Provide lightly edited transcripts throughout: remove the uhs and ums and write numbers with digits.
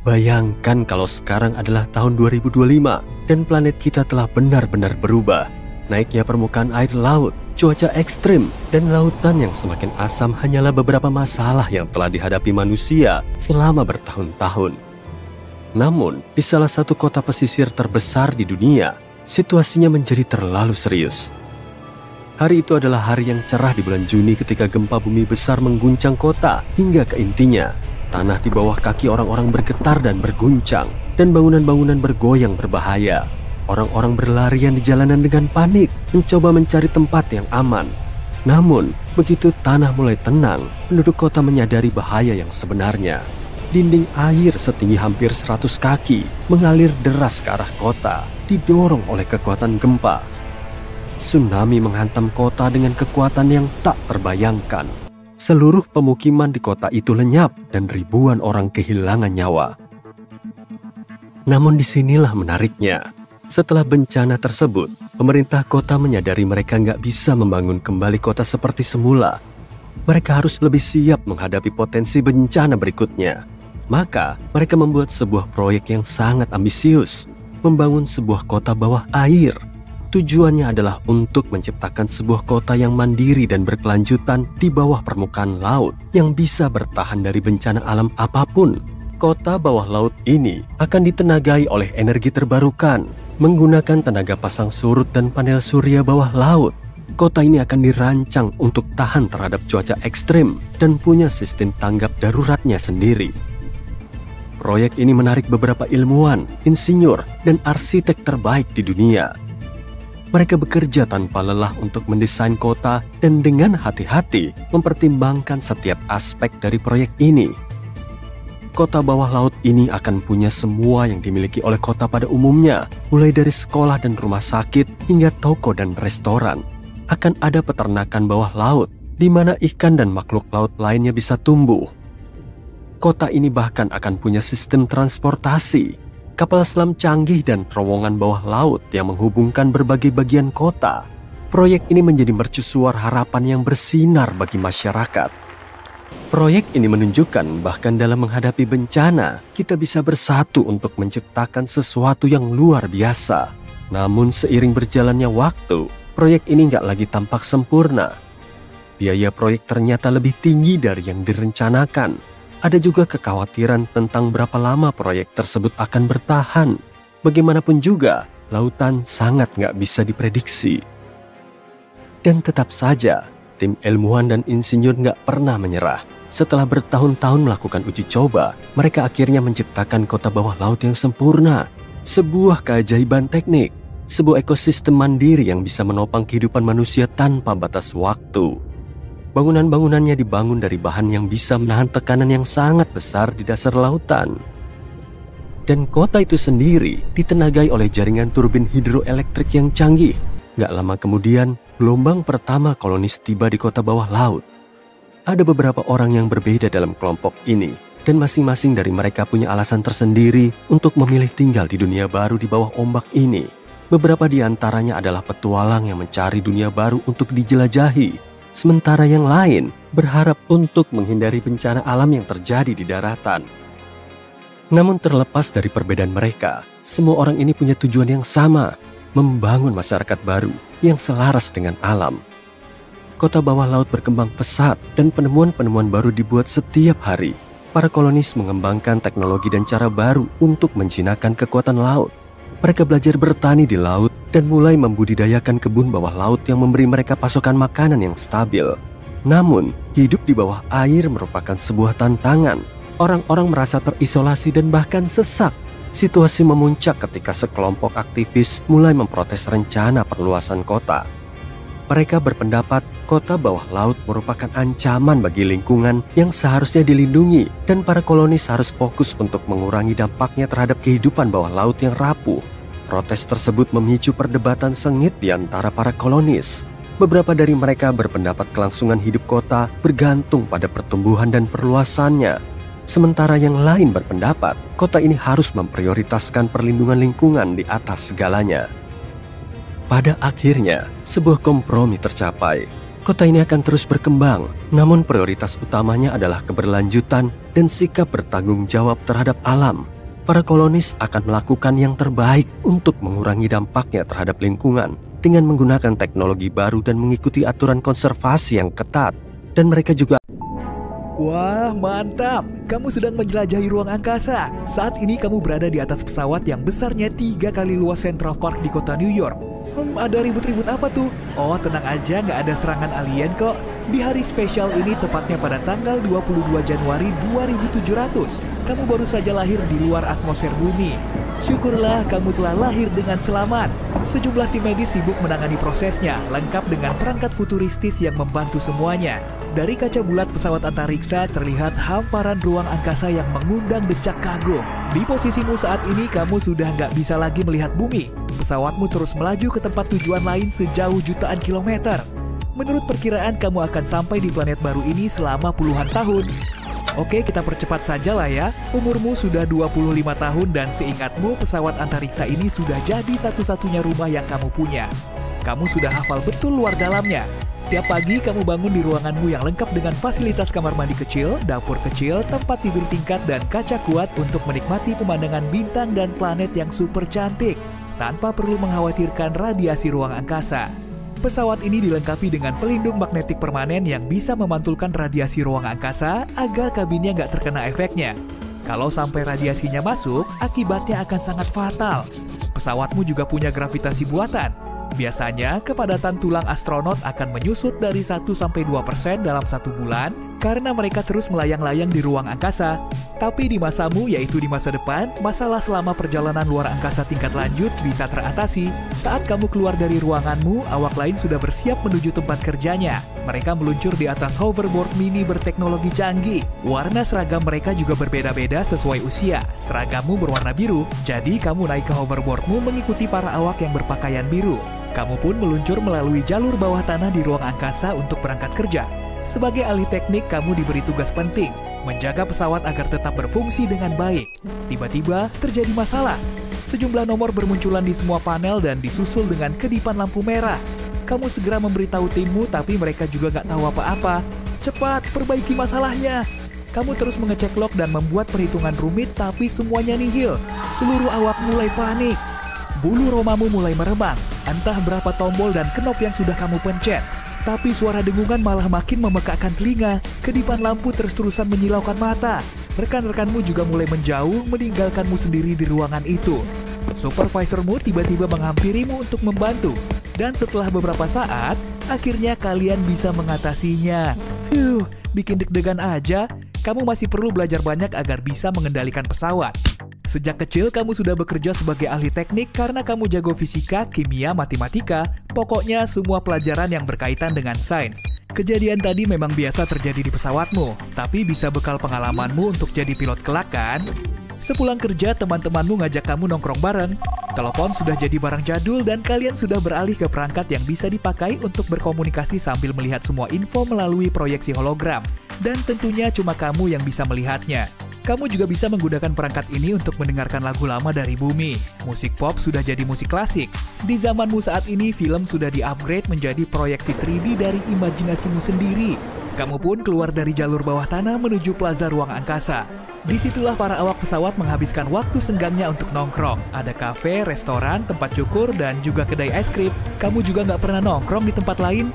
Bayangkan kalau sekarang adalah tahun 2025 dan planet kita telah benar-benar berubah. Naiknya permukaan air laut, cuaca ekstrim, dan lautan yang semakin asam hanyalah beberapa masalah yang telah dihadapi manusia selama bertahun-tahun. Namun, di salah satu kota pesisir terbesar di dunia, situasinya menjadi terlalu serius. Hari itu adalah hari yang cerah di bulan Juni ketika gempa bumi besar mengguncang kota hingga ke intinya. Tanah di bawah kaki orang-orang bergetar dan berguncang, dan bangunan-bangunan bergoyang berbahaya. Orang-orang berlarian di jalanan dengan panik, mencoba mencari tempat yang aman. Namun, begitu tanah mulai tenang, penduduk kota menyadari bahaya yang sebenarnya. Dinding air setinggi hampir 100 kaki mengalir deras ke arah kota, didorong oleh kekuatan gempa. Tsunami menghantam kota dengan kekuatan yang tak terbayangkan. Seluruh pemukiman di kota itu lenyap dan ribuan orang kehilangan nyawa. Namun disinilah menariknya. Setelah bencana tersebut, pemerintah kota menyadari mereka nggak bisa membangun kembali kota seperti semula. Mereka harus lebih siap menghadapi potensi bencana berikutnya. Maka, mereka membuat sebuah proyek yang sangat ambisius, membangun sebuah kota bawah air. Tujuannya adalah untuk menciptakan sebuah kota yang mandiri dan berkelanjutan di bawah permukaan laut yang bisa bertahan dari bencana alam apapun. Kota bawah laut ini akan ditenagai oleh energi terbarukan, menggunakan tenaga pasang surut dan panel surya bawah laut. Kota ini akan dirancang untuk tahan terhadap cuaca ekstrim dan punya sistem tanggap daruratnya sendiri. Proyek ini menarik beberapa ilmuwan, insinyur, dan arsitek terbaik di dunia. Mereka bekerja tanpa lelah untuk mendesain kota dan dengan hati-hati mempertimbangkan setiap aspek dari proyek ini. Kota bawah laut ini akan punya semua yang dimiliki oleh kota pada umumnya, mulai dari sekolah dan rumah sakit hingga toko dan restoran. Akan ada peternakan bawah laut, di mana ikan dan makhluk laut lainnya bisa tumbuh. Kota ini bahkan akan punya sistem transportasi, kapal selam canggih dan terowongan bawah laut yang menghubungkan berbagai bagian kota. Proyek ini menjadi mercusuar harapan yang bersinar bagi masyarakat. Proyek ini menunjukkan bahkan dalam menghadapi bencana, kita bisa bersatu untuk menciptakan sesuatu yang luar biasa. Namun seiring berjalannya waktu, proyek ini nggak lagi tampak sempurna. Biaya proyek ternyata lebih tinggi dari yang direncanakan. Ada juga kekhawatiran tentang berapa lama proyek tersebut akan bertahan. Bagaimanapun juga, lautan sangat nggak bisa diprediksi. Dan tetap saja, tim ilmuwan dan insinyur nggak pernah menyerah. Setelah bertahun-tahun melakukan uji coba, mereka akhirnya menciptakan kota bawah laut yang sempurna. Sebuah keajaiban teknik, sebuah ekosistem mandiri yang bisa menopang kehidupan manusia tanpa batas waktu. Bangunan-bangunannya dibangun dari bahan yang bisa menahan tekanan yang sangat besar di dasar lautan. Dan kota itu sendiri ditenagai oleh jaringan turbin hidroelektrik yang canggih. Gak lama kemudian, gelombang pertama kolonis tiba di kota bawah laut. Ada beberapa orang yang berbeda dalam kelompok ini, dan masing-masing dari mereka punya alasan tersendiri untuk memilih tinggal di dunia baru di bawah ombak ini. Beberapa di antaranya adalah petualang yang mencari dunia baru untuk dijelajahi. Sementara yang lain berharap untuk menghindari bencana alam yang terjadi di daratan. Namun terlepas dari perbedaan mereka, semua orang ini punya tujuan yang sama, membangun masyarakat baru yang selaras dengan alam. Kota bawah laut berkembang pesat dan penemuan-penemuan baru dibuat setiap hari. Para kolonis mengembangkan teknologi dan cara baru untuk menjinakkan kekuatan laut. Mereka belajar bertani di laut dan mulai membudidayakan kebun bawah laut yang memberi mereka pasokan makanan yang stabil. Namun, hidup di bawah air merupakan sebuah tantangan. Orang-orang merasa terisolasi dan bahkan sesak. Situasi memuncak ketika sekelompok aktivis mulai memprotes rencana perluasan kota. Mereka berpendapat kota bawah laut merupakan ancaman bagi lingkungan yang seharusnya dilindungi dan para kolonis harus fokus untuk mengurangi dampaknya terhadap kehidupan bawah laut yang rapuh. Protes tersebut memicu perdebatan sengit di antara para kolonis. Beberapa dari mereka berpendapat kelangsungan hidup kota bergantung pada pertumbuhan dan perluasannya. Sementara yang lain berpendapat kota ini harus memprioritaskan perlindungan lingkungan di atas segalanya. Pada akhirnya, sebuah kompromi tercapai. Kota ini akan terus berkembang, namun prioritas utamanya adalah keberlanjutan dan sikap bertanggung jawab terhadap alam. Para kolonis akan melakukan yang terbaik untuk mengurangi dampaknya terhadap lingkungan dengan menggunakan teknologi baru dan mengikuti aturan konservasi yang ketat. Dan mereka juga... Wah, mantap! Kamu sedang menjelajahi ruang angkasa. Saat ini kamu berada di atas pesawat yang besarnya 3 kali luas Central Park di kota New York. Ada ribut-ribut apa tuh? Oh, tenang aja, nggak ada serangan alien kok. Di hari spesial ini, tepatnya pada tanggal 22 Januari 2700, kamu baru saja lahir di luar atmosfer bumi. Syukurlah kamu telah lahir dengan selamat. Sejumlah tim medis sibuk menangani prosesnya, lengkap dengan perangkat futuristis yang membantu semuanya. Dari kaca bulat pesawat antariksa terlihat hamparan ruang angkasa yang mengundang decak kagum. Di posisimu saat ini, kamu sudah nggak bisa lagi melihat bumi. Pesawatmu terus melaju ke tempat tujuan lain sejauh jutaan kilometer. Menurut perkiraan, kamu akan sampai di planet baru ini selama puluhan tahun. Oke, kita percepat saja lah ya. Umurmu sudah 25 tahun dan seingatmu pesawat antariksa ini sudah jadi satu-satunya rumah yang kamu punya. Kamu sudah hafal betul luar dalamnya. Tiap pagi kamu bangun di ruanganmu yang lengkap dengan fasilitas kamar mandi kecil, dapur kecil, tempat tidur tingkat, dan kaca kuat untuk menikmati pemandangan bintang dan planet yang super cantik, tanpa perlu mengkhawatirkan radiasi ruang angkasa. Pesawat ini dilengkapi dengan pelindung magnetik permanen yang bisa memantulkan radiasi ruang angkasa agar kabinnya nggak terkena efeknya. Kalau sampai radiasinya masuk, akibatnya akan sangat fatal. Pesawatmu juga punya gravitasi buatan. Biasanya, kepadatan tulang astronot akan menyusut dari 1-2% dalam 1 bulan karena mereka terus melayang-layang di ruang angkasa. Tapi di masamu, yaitu di masa depan, masalah selama perjalanan luar angkasa tingkat lanjut bisa teratasi. Saat kamu keluar dari ruanganmu, awak lain sudah bersiap menuju tempat kerjanya. Mereka meluncur di atas hoverboard mini berteknologi canggih. Warna seragam mereka juga berbeda-beda sesuai usia. Seragammu berwarna biru, jadi kamu naik ke hoverboardmu mengikuti para awak yang berpakaian biru. Kamu pun meluncur melalui jalur bawah tanah di ruang angkasa untuk berangkat kerja. Sebagai ahli teknik, kamu diberi tugas penting, menjaga pesawat agar tetap berfungsi dengan baik. Tiba-tiba, terjadi masalah. Sejumlah nomor bermunculan di semua panel dan disusul dengan kedipan lampu merah. Kamu segera memberitahu timmu, tapi mereka juga nggak tahu apa-apa. Cepat, perbaiki masalahnya. Kamu terus mengecek log dan membuat perhitungan rumit, tapi semuanya nihil. Seluruh awak mulai panik. Bulu romamu mulai meremang. Entah berapa tombol dan knop yang sudah kamu pencet. Tapi suara dengungan malah makin memekakkan telinga. Kedipan lampu terus-terusan menyilaukan mata. Rekan-rekanmu juga mulai menjauh, meninggalkanmu sendiri di ruangan itu. Supervisormu tiba-tiba menghampirimu untuk membantu. Dan setelah beberapa saat, akhirnya kalian bisa mengatasinya. Bikin deg-degan aja. Kamu masih perlu belajar banyak agar bisa mengendalikan pesawat. Sejak kecil kamu sudah bekerja sebagai ahli teknik karena kamu jago fisika, kimia, matematika, pokoknya semua pelajaran yang berkaitan dengan sains. Kejadian tadi memang biasa terjadi di pesawatmu, tapi bisa bekal pengalamanmu untuk jadi pilot kelak kan? Sepulang kerja, teman-temanmu ngajak kamu nongkrong bareng. Telepon sudah jadi barang jadul dan kalian sudah beralih ke perangkat yang bisa dipakai untuk berkomunikasi sambil melihat semua info melalui proyeksi hologram. Dan tentunya cuma kamu yang bisa melihatnya. Kamu juga bisa menggunakan perangkat ini untuk mendengarkan lagu lama dari bumi. Musik pop sudah jadi musik klasik. Di zamanmu saat ini, film sudah di-upgrade menjadi proyeksi 3D dari imajinasimu sendiri. Kamu pun keluar dari jalur bawah tanah menuju plaza ruang angkasa. Disitulah para awak pesawat menghabiskan waktu senggangnya untuk nongkrong. Ada kafe, restoran, tempat cukur, dan juga kedai es krim. Kamu juga nggak pernah nongkrong di tempat lain?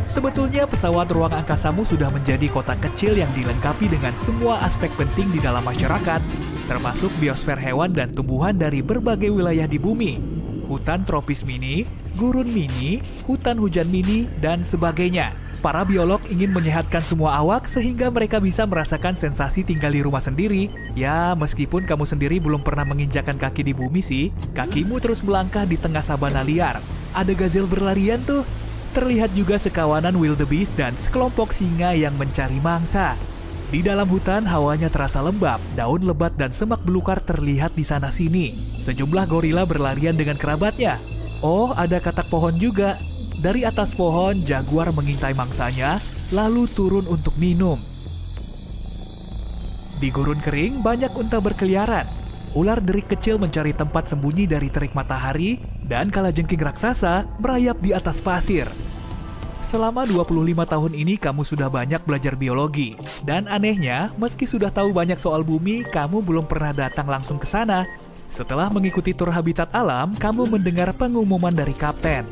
Sebetulnya pesawat ruang angkasamu sudah menjadi kota kecil yang dilengkapi dengan semua aspek penting di dalam masyarakat, termasuk biosfer hewan dan tumbuhan dari berbagai wilayah di bumi, hutan tropis mini, gurun mini, hutan hujan mini, dan sebagainya. Para biolog ingin menyehatkan semua awak sehingga mereka bisa merasakan sensasi tinggal di rumah sendiri. Ya, meskipun kamu sendiri belum pernah menginjakan kaki di bumi sih, kakimu terus melangkah di tengah sabana liar. Ada gazelle berlarian tuh. Terlihat juga sekawanan wildebeest dan sekelompok singa yang mencari mangsa. Di dalam hutan, hawanya terasa lembab, daun lebat dan semak belukar terlihat di sana-sini. Sejumlah gorila berlarian dengan kerabatnya. Oh, ada katak pohon juga. Dari atas pohon, jaguar mengintai mangsanya, lalu turun untuk minum. Di gurun kering, banyak unta berkeliaran. Ular derik kecil mencari tempat sembunyi dari terik matahari, dan kalajengking raksasa merayap di atas pasir. Selama 25 tahun ini kamu sudah banyak belajar biologi. Dan anehnya, meski sudah tahu banyak soal bumi, kamu belum pernah datang langsung ke sana. Setelah mengikuti tur habitat alam, kamu mendengar pengumuman dari kapten.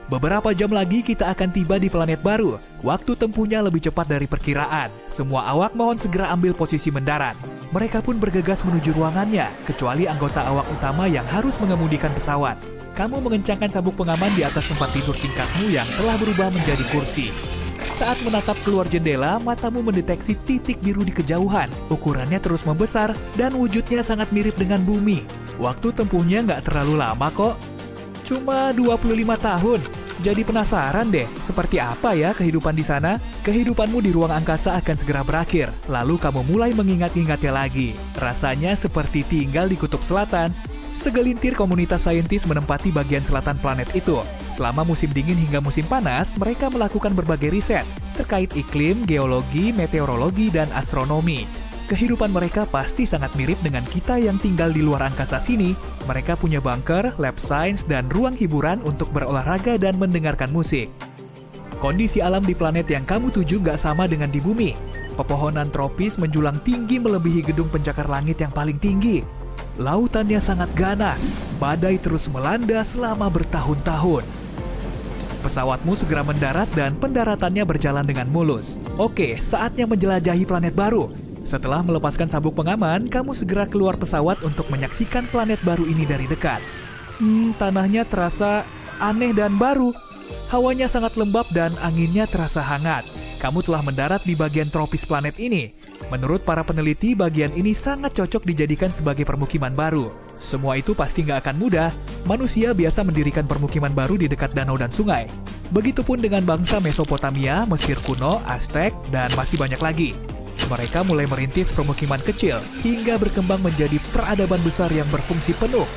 Beberapa jam lagi kita akan tiba di planet baru. Waktu tempuhnya lebih cepat dari perkiraan. Semua awak mohon segera ambil posisi mendarat. Mereka pun bergegas menuju ruangannya, kecuali anggota awak utama yang harus mengemudikan pesawat. Kamu mengencangkan sabuk pengaman di atas tempat tidur singkatmu yang telah berubah menjadi kursi. Saat menatap keluar jendela, matamu mendeteksi titik biru di kejauhan. Ukurannya terus membesar dan wujudnya sangat mirip dengan bumi. Waktu tempuhnya nggak terlalu lama kok. Cuma 25 tahun. Jadi penasaran deh, seperti apa ya kehidupan di sana? Kehidupanmu di ruang angkasa akan segera berakhir. Lalu kamu mulai mengingat-ingatnya lagi. Rasanya seperti tinggal di kutub selatan. Segelintir komunitas saintis menempati bagian selatan planet itu. Selama musim dingin hingga musim panas, mereka melakukan berbagai riset terkait iklim, geologi, meteorologi, dan astronomi. Kehidupan mereka pasti sangat mirip dengan kita yang tinggal di luar angkasa sini. Mereka punya bunker, lab science, dan ruang hiburan untuk berolahraga dan mendengarkan musik. Kondisi alam di planet yang kamu tuju nggak sama dengan di bumi. Pepohonan tropis menjulang tinggi melebihi gedung pencakar langit yang paling tinggi. Lautannya sangat ganas, badai terus melanda selama bertahun-tahun. Pesawatmu segera mendarat dan pendaratannya berjalan dengan mulus. Oke, saatnya menjelajahi planet baru. Setelah melepaskan sabuk pengaman, kamu segera keluar pesawat untuk menyaksikan planet baru ini dari dekat. Tanahnya terasa aneh dan baru. Hawanya sangat lembab dan anginnya terasa hangat. Kamu telah mendarat di bagian tropis planet ini. Menurut para peneliti, bagian ini sangat cocok dijadikan sebagai permukiman baru. Semua itu pasti nggak akan mudah. Manusia biasa mendirikan permukiman baru di dekat danau dan sungai. Begitupun dengan bangsa Mesopotamia, Mesir kuno, Aztek, dan masih banyak lagi. Mereka mulai merintis permukiman kecil hingga berkembang menjadi peradaban besar yang berfungsi penuh.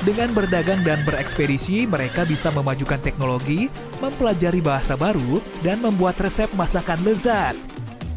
Dengan berdagang dan berekspedisi, mereka bisa memajukan teknologi, mempelajari bahasa baru, dan membuat resep masakan lezat.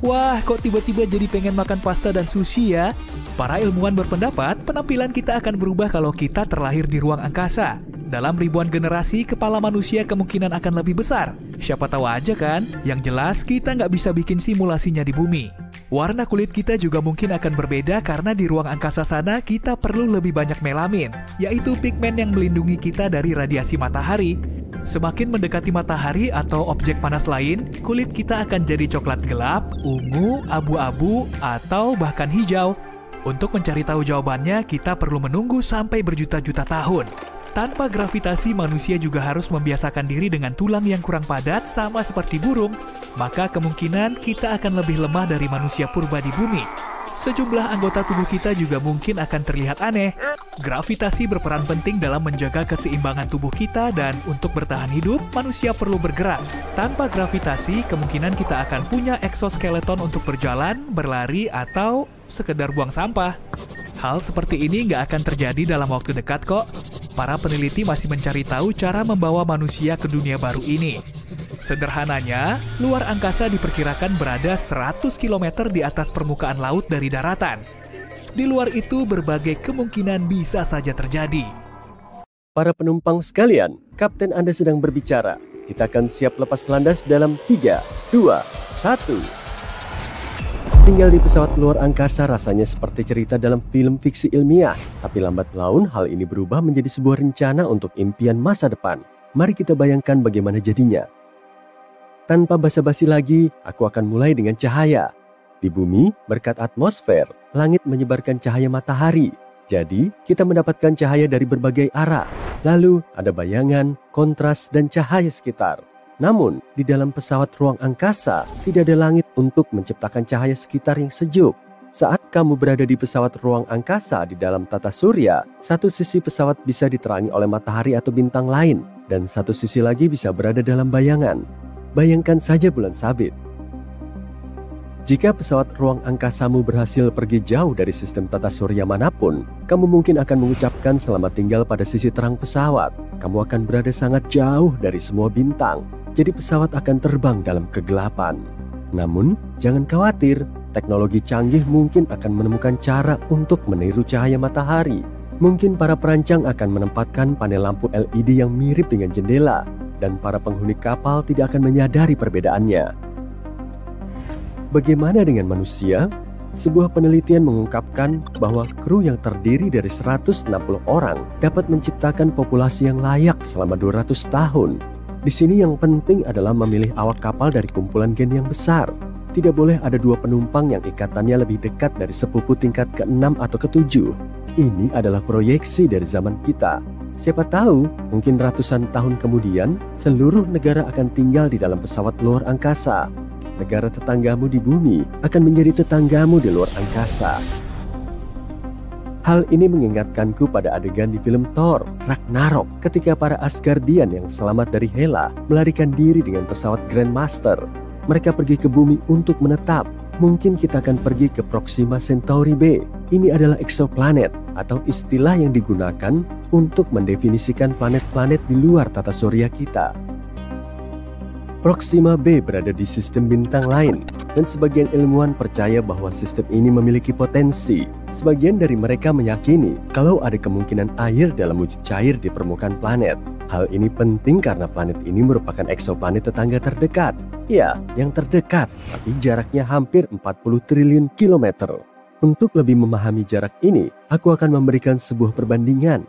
Wah, kok tiba-tiba jadi pengen makan pasta dan sushi ya? Para ilmuwan berpendapat, penampilan kita akan berubah kalau kita terlahir di ruang angkasa. Dalam ribuan generasi, kepala manusia kemungkinan akan lebih besar. Siapa tahu aja kan? Yang jelas, kita nggak bisa bikin simulasinya di bumi. Warna kulit kita juga mungkin akan berbeda karena di ruang angkasa sana kita perlu lebih banyak melamin, yaitu pigmen yang melindungi kita dari radiasi matahari. Semakin mendekati matahari atau objek panas lain, kulit kita akan jadi coklat gelap, ungu, abu-abu, atau bahkan hijau. Untuk mencari tahu jawabannya, kita perlu menunggu sampai berjuta-juta tahun. Tanpa gravitasi, manusia juga harus membiasakan diri dengan tulang yang kurang padat sama seperti burung. Maka kemungkinan kita akan lebih lemah dari manusia purba di bumi. Sejumlah anggota tubuh kita juga mungkin akan terlihat aneh. Gravitasi berperan penting dalam menjaga keseimbangan tubuh kita dan untuk bertahan hidup, manusia perlu bergerak. Tanpa gravitasi, kemungkinan kita akan punya eksoskeleton untuk berjalan, berlari, atau sekedar buang sampah. Hal seperti ini nggak akan terjadi dalam waktu dekat kok. Para peneliti masih mencari tahu cara membawa manusia ke dunia baru ini. Sederhananya, luar angkasa diperkirakan berada 100 km di atas permukaan laut dari daratan. Di luar itu, berbagai kemungkinan bisa saja terjadi. Para penumpang sekalian, kapten Anda sedang berbicara. Kita akan siap lepas landas dalam 3, 2, 1. Tinggal di pesawat luar angkasa rasanya seperti cerita dalam film fiksi ilmiah. Tapi lambat laun hal ini berubah menjadi sebuah rencana untuk impian masa depan. Mari kita bayangkan bagaimana jadinya. Tanpa basa-basi lagi, aku akan mulai dengan cahaya. Di bumi, berkat atmosfer, langit menyebarkan cahaya matahari. Jadi, kita mendapatkan cahaya dari berbagai arah. Lalu, ada bayangan, kontras, dan cahaya sekitar. Namun, di dalam pesawat ruang angkasa, tidak ada langit untuk menciptakan cahaya sekitar yang sejuk. Saat kamu berada di pesawat ruang angkasa di dalam tata surya, satu sisi pesawat bisa diterangi oleh matahari atau bintang lain, dan satu sisi lagi bisa berada dalam bayangan. Bayangkan saja bulan sabit. Jika pesawat ruang angkasamu berhasil pergi jauh dari sistem tata surya manapun, kamu mungkin akan mengucapkan selamat tinggal pada sisi terang pesawat. Kamu akan berada sangat jauh dari semua bintang, jadi pesawat akan terbang dalam kegelapan. Namun, jangan khawatir, teknologi canggih mungkin akan menemukan cara untuk meniru cahaya matahari. Mungkin para perancang akan menempatkan panel lampu LED yang mirip dengan jendela. dan para penghuni kapal tidak akan menyadari perbedaannya. Bagaimana dengan manusia? Sebuah penelitian mengungkapkan bahwa kru yang terdiri dari 160 orang dapat menciptakan populasi yang layak selama 200 tahun. Di sini yang penting adalah memilih awak kapal dari kumpulan gen yang besar. Tidak boleh ada dua penumpang yang ikatannya lebih dekat dari sepupu tingkat ke-6 atau ke-7. Ini adalah proyeksi dari zaman kita. Siapa tahu, mungkin ratusan tahun kemudian, seluruh negara akan tinggal di dalam pesawat luar angkasa. Negara tetanggamu di bumi akan menjadi tetanggamu di luar angkasa. Hal ini mengingatkanku pada adegan di film Thor, Ragnarok, ketika para Asgardian yang selamat dari Hela melarikan diri dengan pesawat Grandmaster. Mereka pergi ke bumi untuk menetap. Mungkin kita akan pergi ke Proxima Centauri b. Ini adalah exoplanet atau istilah yang digunakan untuk mendefinisikan planet-planet di luar tata surya kita. Proxima b berada di sistem bintang lain, dan sebagian ilmuwan percaya bahwa sistem ini memiliki potensi. Sebagian dari mereka meyakini kalau ada kemungkinan air dalam wujud cair di permukaan planet. Hal ini penting karena planet ini merupakan eksoplanet tetangga terdekat. Ya, yang terdekat, tapi jaraknya hampir 40 triliun kilometer. Untuk lebih memahami jarak ini, aku akan memberikan sebuah perbandingan.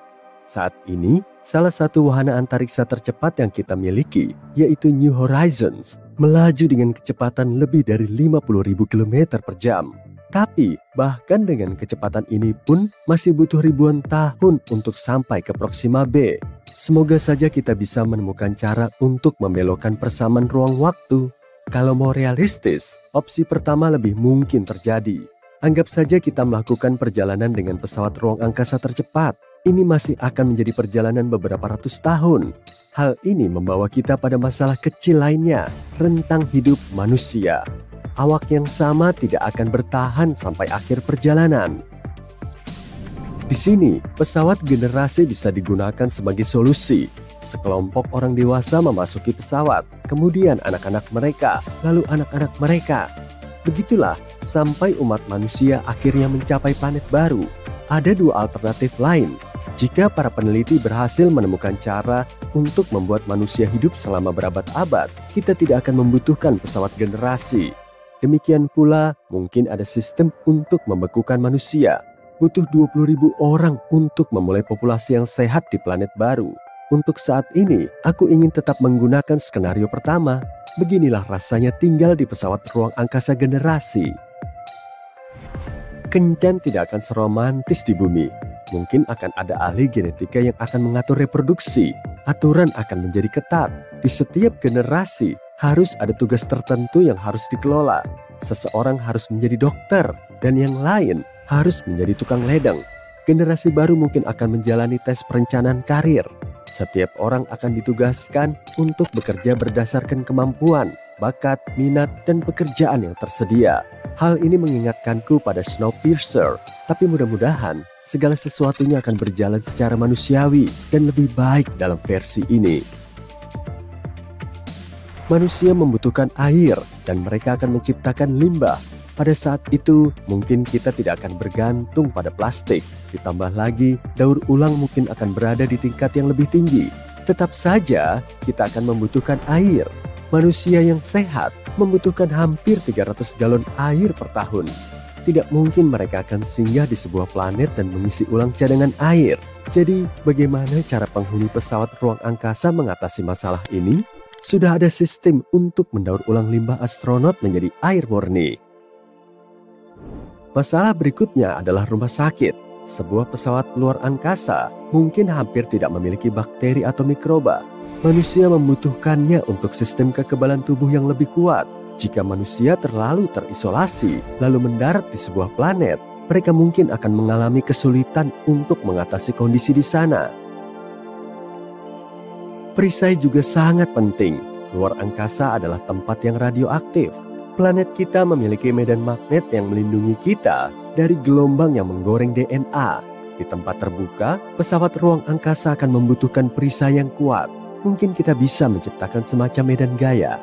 Saat ini, salah satu wahana antariksa tercepat yang kita miliki, yaitu New Horizons, melaju dengan kecepatan lebih dari 50.000 km per jam. Tapi, bahkan dengan kecepatan ini pun masih butuh ribuan tahun untuk sampai ke Proxima b. Semoga saja kita bisa menemukan cara untuk membelokkan persamaan ruang waktu. Kalau mau realistis, opsi pertama lebih mungkin terjadi. Anggap saja kita melakukan perjalanan dengan pesawat ruang angkasa tercepat. Ini masih akan menjadi perjalanan beberapa ratus tahun. Hal ini membawa kita pada masalah kecil lainnya, rentang hidup manusia. Awak yang sama tidak akan bertahan sampai akhir perjalanan. Di sini, pesawat generasi bisa digunakan sebagai solusi. Sekelompok orang dewasa memasuki pesawat, kemudian anak-anak mereka, lalu anak-anak mereka. Begitulah sampai umat manusia akhirnya mencapai planet baru. Ada dua alternatif lain. Jika para peneliti berhasil menemukan cara untuk membuat manusia hidup selama berabad-abad, kita tidak akan membutuhkan pesawat generasi. Demikian pula, mungkin ada sistem untuk membekukan manusia. Butuh 20.000 orang untuk memulai populasi yang sehat di planet baru. Untuk saat ini, aku ingin tetap menggunakan skenario pertama. Beginilah rasanya tinggal di pesawat ruang angkasa generasi. Kencan tidak akan seromantis di bumi. Mungkin akan ada ahli genetika yang akan mengatur reproduksi. Aturan akan menjadi ketat. Di setiap generasi harus ada tugas tertentu yang harus dikelola. Seseorang harus menjadi dokter dan yang lain harus menjadi tukang ledeng. Generasi baru mungkin akan menjalani tes perencanaan karir. Setiap orang akan ditugaskan untuk bekerja berdasarkan kemampuan, bakat, minat, dan pekerjaan yang tersedia. Hal ini mengingatkanku pada Snowpiercer, tapi mudah-mudahan segala sesuatunya akan berjalan secara manusiawi dan lebih baik dalam versi ini. Manusia membutuhkan air dan mereka akan menciptakan limbah. Pada saat itu, mungkin kita tidak akan bergantung pada plastik. Ditambah lagi, daur ulang mungkin akan berada di tingkat yang lebih tinggi. Tetap saja, kita akan membutuhkan air. Manusia yang sehat membutuhkan hampir 300 galon air per tahun. Tidak mungkin mereka akan singgah di sebuah planet dan mengisi ulang cadangan air. Jadi, bagaimana cara penghuni pesawat ruang angkasa mengatasi masalah ini? Sudah ada sistem untuk mendaur ulang limbah astronot menjadi air murni. Masalah berikutnya adalah rumah sakit. Sebuah pesawat luar angkasa mungkin hampir tidak memiliki bakteri atau mikroba. Manusia membutuhkannya untuk sistem kekebalan tubuh yang lebih kuat. Jika manusia terlalu terisolasi lalu mendarat di sebuah planet, mereka mungkin akan mengalami kesulitan untuk mengatasi kondisi di sana. Perisai juga sangat penting. Luar angkasa adalah tempat yang radioaktif. Planet kita memiliki medan magnet yang melindungi kita dari gelombang yang menggoreng DNA. Di tempat terbuka, pesawat ruang angkasa akan membutuhkan perisai yang kuat. Mungkin kita bisa menciptakan semacam medan gaya.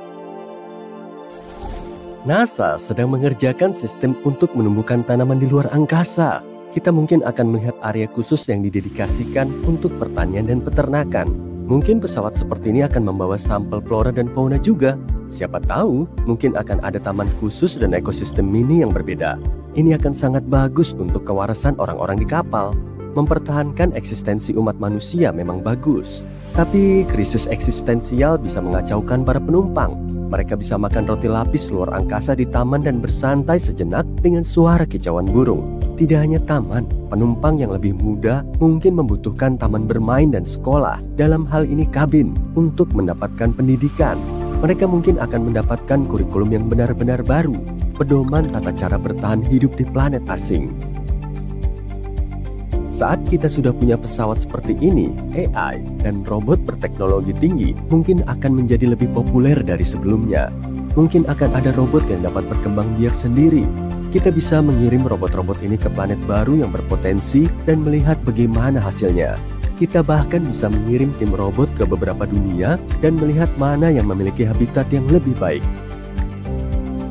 NASA sedang mengerjakan sistem untuk menumbuhkan tanaman di luar angkasa. Kita mungkin akan melihat area khusus yang didedikasikan untuk pertanian dan peternakan. Mungkin pesawat seperti ini akan membawa sampel flora dan fauna juga. Siapa tahu, mungkin akan ada taman khusus dan ekosistem mini yang berbeda. Ini akan sangat bagus untuk kewarasan orang-orang di kapal. Mempertahankan eksistensi umat manusia memang bagus. Tapi krisis eksistensial bisa mengacaukan para penumpang. Mereka bisa makan roti lapis luar angkasa di taman dan bersantai sejenak dengan suara kicauan burung. Tidak hanya taman, penumpang yang lebih muda mungkin membutuhkan taman bermain dan sekolah, dalam hal ini kabin, untuk mendapatkan pendidikan. Mereka mungkin akan mendapatkan kurikulum yang benar-benar baru, pedoman tata cara bertahan hidup di planet asing. Saat kita sudah punya pesawat seperti ini, AI dan robot berteknologi tinggi mungkin akan menjadi lebih populer dari sebelumnya. Mungkin akan ada robot yang dapat berkembang biak sendiri. Kita bisa mengirim robot-robot ini ke planet baru yang berpotensi dan melihat bagaimana hasilnya. Kita bahkan bisa mengirim tim robot ke beberapa dunia dan melihat mana yang memiliki habitat yang lebih baik.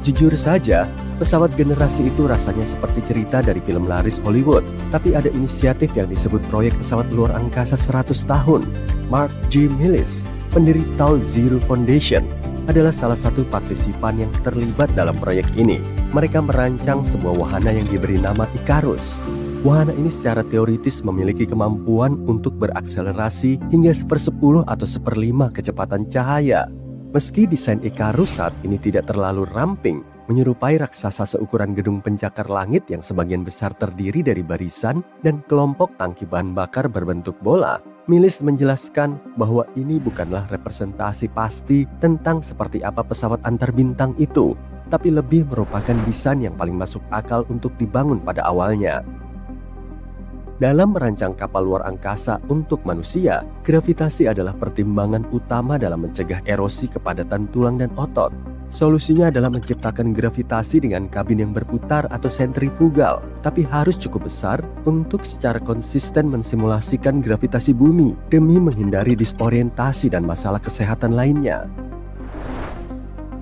Jujur saja, pesawat generasi itu rasanya seperti cerita dari film laris Hollywood. Tapi ada inisiatif yang disebut Proyek Pesawat Luar Angkasa 100 Tahun. Mark J. Millis, pendiri Tau Zero Foundation, adalah salah satu partisipan yang terlibat dalam proyek ini. Mereka merancang sebuah wahana yang diberi nama Icarus. Wahana ini secara teoritis memiliki kemampuan untuk berakselerasi hingga 1/10 atau 1/5 kecepatan cahaya. Meski desain Icarus saat ini tidak terlalu ramping, menyerupai raksasa seukuran gedung pencakar langit yang sebagian besar terdiri dari barisan dan kelompok tangki bahan bakar berbentuk bola, Millis menjelaskan bahwa ini bukanlah representasi pasti tentang seperti apa pesawat antar bintang itu, tapi lebih merupakan desain yang paling masuk akal untuk dibangun pada awalnya. Dalam merancang kapal luar angkasa untuk manusia, gravitasi adalah pertimbangan utama dalam mencegah erosi kepadatan tulang dan otot. Solusinya adalah menciptakan gravitasi dengan kabin yang berputar atau sentrifugal, tapi harus cukup besar untuk secara konsisten mensimulasikan gravitasi bumi demi menghindari disorientasi dan masalah kesehatan lainnya.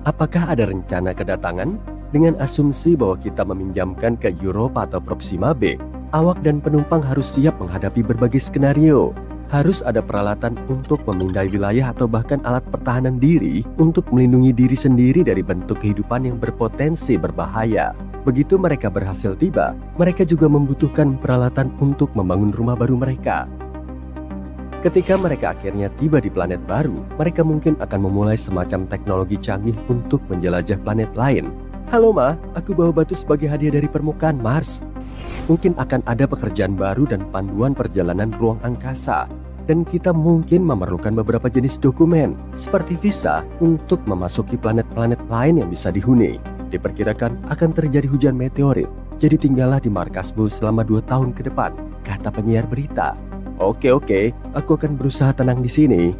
Apakah ada rencana kedatangan? Dengan asumsi bahwa kita meminjamkan ke Europa atau Proxima B, awak dan penumpang harus siap menghadapi berbagai skenario. Harus ada peralatan untuk memindai wilayah atau bahkan alat pertahanan diri untuk melindungi diri sendiri dari bentuk kehidupan yang berpotensi berbahaya. Begitu mereka berhasil tiba, mereka juga membutuhkan peralatan untuk membangun rumah baru mereka. Ketika mereka akhirnya tiba di planet baru, mereka mungkin akan memulai semacam teknologi canggih untuk menjelajah planet lain. Halo Ma, aku bawa batu sebagai hadiah dari permukaan Mars. Mungkin akan ada pekerjaan baru dan panduan perjalanan ruang angkasa. Dan kita mungkin memerlukan beberapa jenis dokumen, seperti visa, untuk memasuki planet-planet lain yang bisa dihuni. Diperkirakan akan terjadi hujan meteorit, jadi tinggallah di markasmu selama 2 tahun ke depan, kata penyiar berita. Oke, aku akan berusaha tenang di sini.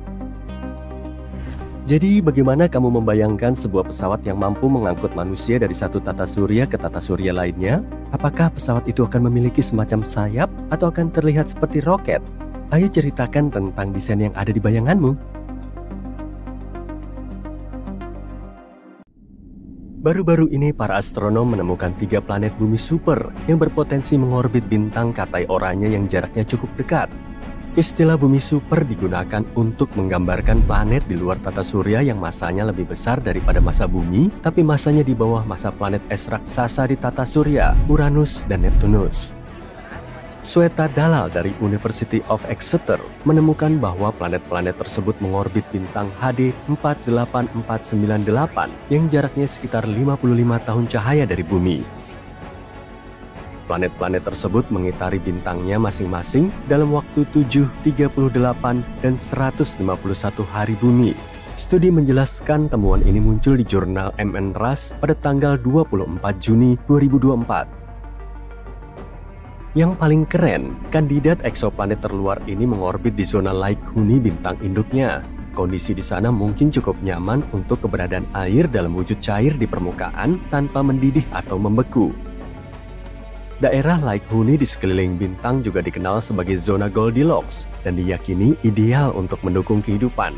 Jadi bagaimana kamu membayangkan sebuah pesawat yang mampu mengangkut manusia dari satu tata surya ke tata surya lainnya? Apakah pesawat itu akan memiliki semacam sayap atau akan terlihat seperti roket? Ayo ceritakan tentang desain yang ada di bayanganmu. Baru-baru ini para astronom menemukan 3 planet bumi super yang berpotensi mengorbit bintang Katai Oranye yang jaraknya cukup dekat. Istilah bumi super digunakan untuk menggambarkan planet di luar tata surya yang masanya lebih besar daripada massa bumi, tapi masanya di bawah massa planet es raksasa di tata surya, Uranus dan Neptunus. Sweta Dalal dari University of Exeter menemukan bahwa planet-planet tersebut mengorbit bintang HD 48498 yang jaraknya sekitar 55 tahun cahaya dari bumi. Planet-planet tersebut mengitari bintangnya masing-masing dalam waktu 7, 38, dan 151 hari bumi. Studi menjelaskan temuan ini muncul di jurnal MNRAS pada tanggal 24 Juni 2024. Yang paling keren, kandidat eksoplanet terluar ini mengorbit di zona Lake Huni bintang induknya. Kondisi di sana mungkin cukup nyaman untuk keberadaan air dalam wujud cair di permukaan tanpa mendidih atau membeku. Daerah Lake Huni di sekeliling bintang juga dikenal sebagai zona Goldilocks dan diyakini ideal untuk mendukung kehidupan.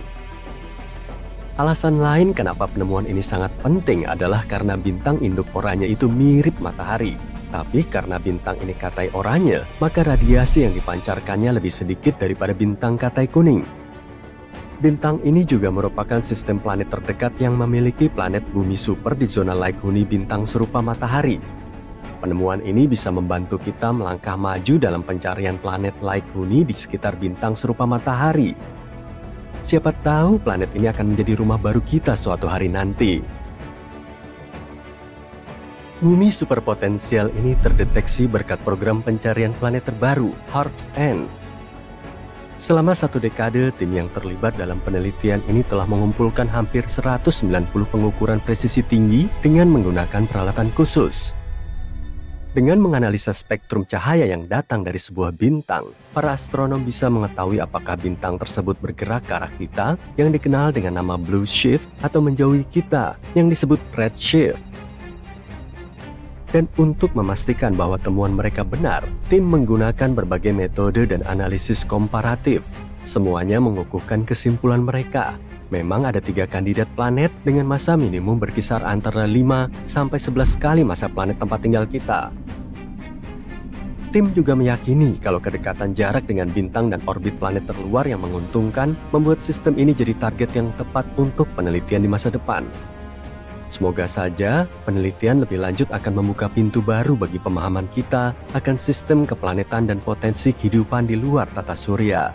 Alasan lain kenapa penemuan ini sangat penting adalah karena bintang induk Oranye itu mirip matahari. Tapi karena bintang ini Katai Oranye, maka radiasi yang dipancarkannya lebih sedikit daripada bintang Katai Kuning. Bintang ini juga merupakan sistem planet terdekat yang memiliki planet bumi super di zona Lake Huni bintang serupa matahari. Penemuan ini bisa membantu kita melangkah maju dalam pencarian planet Lake Huni di sekitar bintang serupa matahari. Siapa tahu planet ini akan menjadi rumah baru kita suatu hari nanti. Bumi superpotensial ini terdeteksi berkat program pencarian planet terbaru, HARPS N. Selama 1 dekade, tim yang terlibat dalam penelitian ini telah mengumpulkan hampir 190 pengukuran presisi tinggi dengan menggunakan peralatan khusus. Dengan menganalisa spektrum cahaya yang datang dari sebuah bintang, para astronom bisa mengetahui apakah bintang tersebut bergerak ke arah kita yang dikenal dengan nama blue shift atau menjauhi kita yang disebut red shift. Dan untuk memastikan bahwa temuan mereka benar, tim menggunakan berbagai metode dan analisis komparatif. Semuanya mengukuhkan kesimpulan mereka. Memang ada 3 kandidat planet dengan masa minimum berkisar antara 5 sampai 11 kali masa planet tempat tinggal kita. Tim juga meyakini kalau kedekatan jarak dengan bintang dan orbit planet terluar yang menguntungkan membuat sistem ini jadi target yang tepat untuk penelitian di masa depan. Semoga saja penelitian lebih lanjut akan membuka pintu baru bagi pemahaman kita akan sistem keplanetan dan potensi kehidupan di luar tata surya.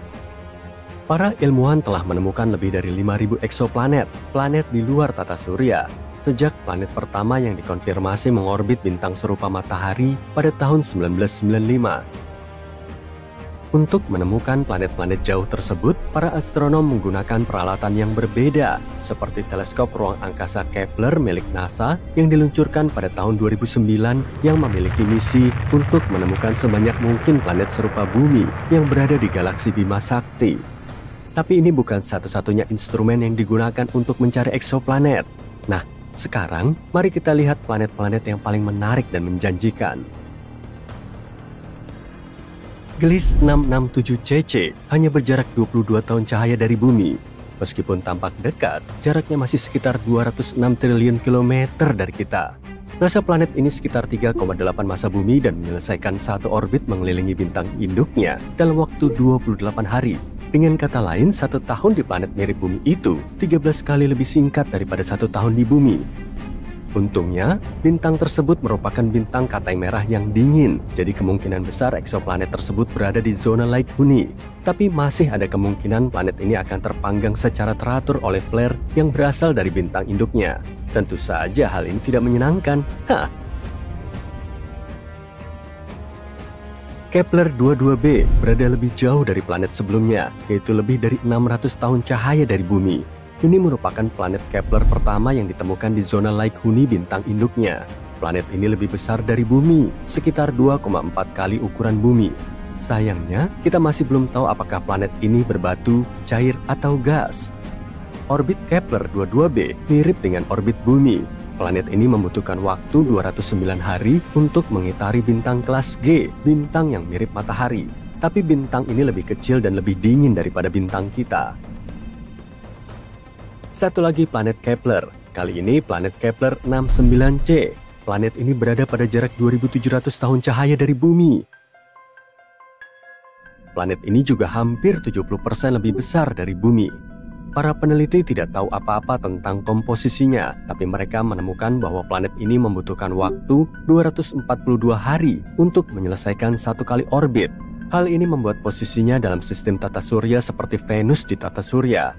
Para ilmuwan telah menemukan lebih dari 5.000 eksoplanet, planet di luar tata surya, sejak planet pertama yang dikonfirmasi mengorbit bintang serupa matahari pada tahun 1995. Untuk menemukan planet-planet jauh tersebut, para astronom menggunakan peralatan yang berbeda, seperti teleskop ruang angkasa Kepler milik NASA yang diluncurkan pada tahun 2009 yang memiliki misi untuk menemukan sebanyak mungkin planet serupa bumi yang berada di galaksi Bima Sakti. Tapi ini bukan satu-satunya instrumen yang digunakan untuk mencari eksoplanet. Nah, sekarang mari kita lihat planet-planet yang paling menarik dan menjanjikan. Gliese 667cc hanya berjarak 22 tahun cahaya dari bumi. Meskipun tampak dekat, jaraknya masih sekitar 206 triliun kilometer dari kita. Masa planet ini sekitar 3,8 masa bumi dan menyelesaikan satu orbit mengelilingi bintang induknya dalam waktu 28 hari. Dengan kata lain, 1 tahun di planet mirip bumi itu 13 kali lebih singkat daripada 1 tahun di bumi. Untungnya, bintang tersebut merupakan bintang katai merah yang dingin, jadi kemungkinan besar eksoplanet tersebut berada di zona Lake Huni. Tapi masih ada kemungkinan planet ini akan terpanggang secara teratur oleh flare yang berasal dari bintang induknya. Tentu saja hal ini tidak menyenangkan. Kepler 22b berada lebih jauh dari planet sebelumnya, yaitu lebih dari 600 tahun cahaya dari bumi. Ini merupakan planet Kepler pertama yang ditemukan di zona Lake Huni bintang induknya. Planet ini lebih besar dari bumi, sekitar 2,4 kali ukuran bumi. Sayangnya, kita masih belum tahu apakah planet ini berbatu, cair, atau gas. Orbit Kepler 22b mirip dengan orbit bumi. Planet ini membutuhkan waktu 209 hari untuk mengitari bintang kelas G, bintang yang mirip matahari. Tapi bintang ini lebih kecil dan lebih dingin daripada bintang kita. Satu lagi planet Kepler, kali ini planet Kepler 69c. Planet ini berada pada jarak 2700 tahun cahaya dari bumi. Planet ini juga hampir 70% lebih besar dari bumi. Para peneliti tidak tahu apa-apa tentang komposisinya, tapi mereka menemukan bahwa planet ini membutuhkan waktu 242 hari untuk menyelesaikan satu kali orbit. Hal ini membuat posisinya dalam sistem tata surya seperti Venus di tata surya.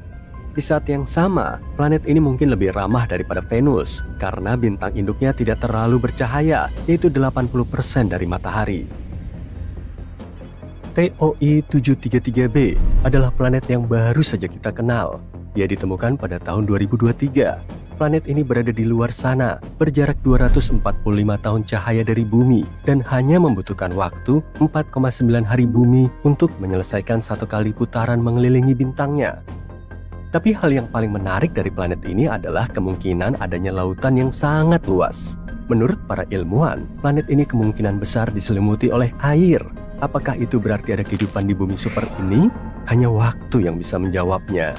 Di saat yang sama, planet ini mungkin lebih ramah daripada Venus karena bintang induknya tidak terlalu bercahaya, yaitu 80% dari matahari. TOI 733b adalah planet yang baru saja kita kenal. Dia ditemukan pada tahun 2023. Planet ini berada di luar sana, berjarak 245 tahun cahaya dari bumi, dan hanya membutuhkan waktu 4,9 hari bumi untuk menyelesaikan satu kali putaran mengelilingi bintangnya. Tapi hal yang paling menarik dari planet ini adalah kemungkinan adanya lautan yang sangat luas. Menurut para ilmuwan, planet ini kemungkinan besar diselimuti oleh air. Apakah itu berarti ada kehidupan di bumi super ini? Hanya waktu yang bisa menjawabnya.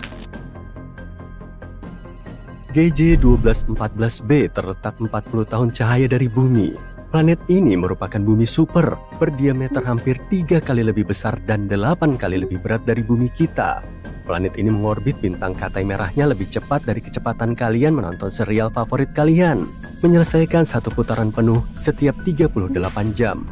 GJ 1214b terletak 40 tahun cahaya dari bumi. Planet ini merupakan bumi super, berdiameter hampir 3 kali lebih besar dan 8 kali lebih berat dari bumi kita. planet ini mengorbit bintang Katai merahnya lebih cepat dari kecepatan kalian menonton serial favorit kalian, menyelesaikan satu putaran penuh setiap 38 jam.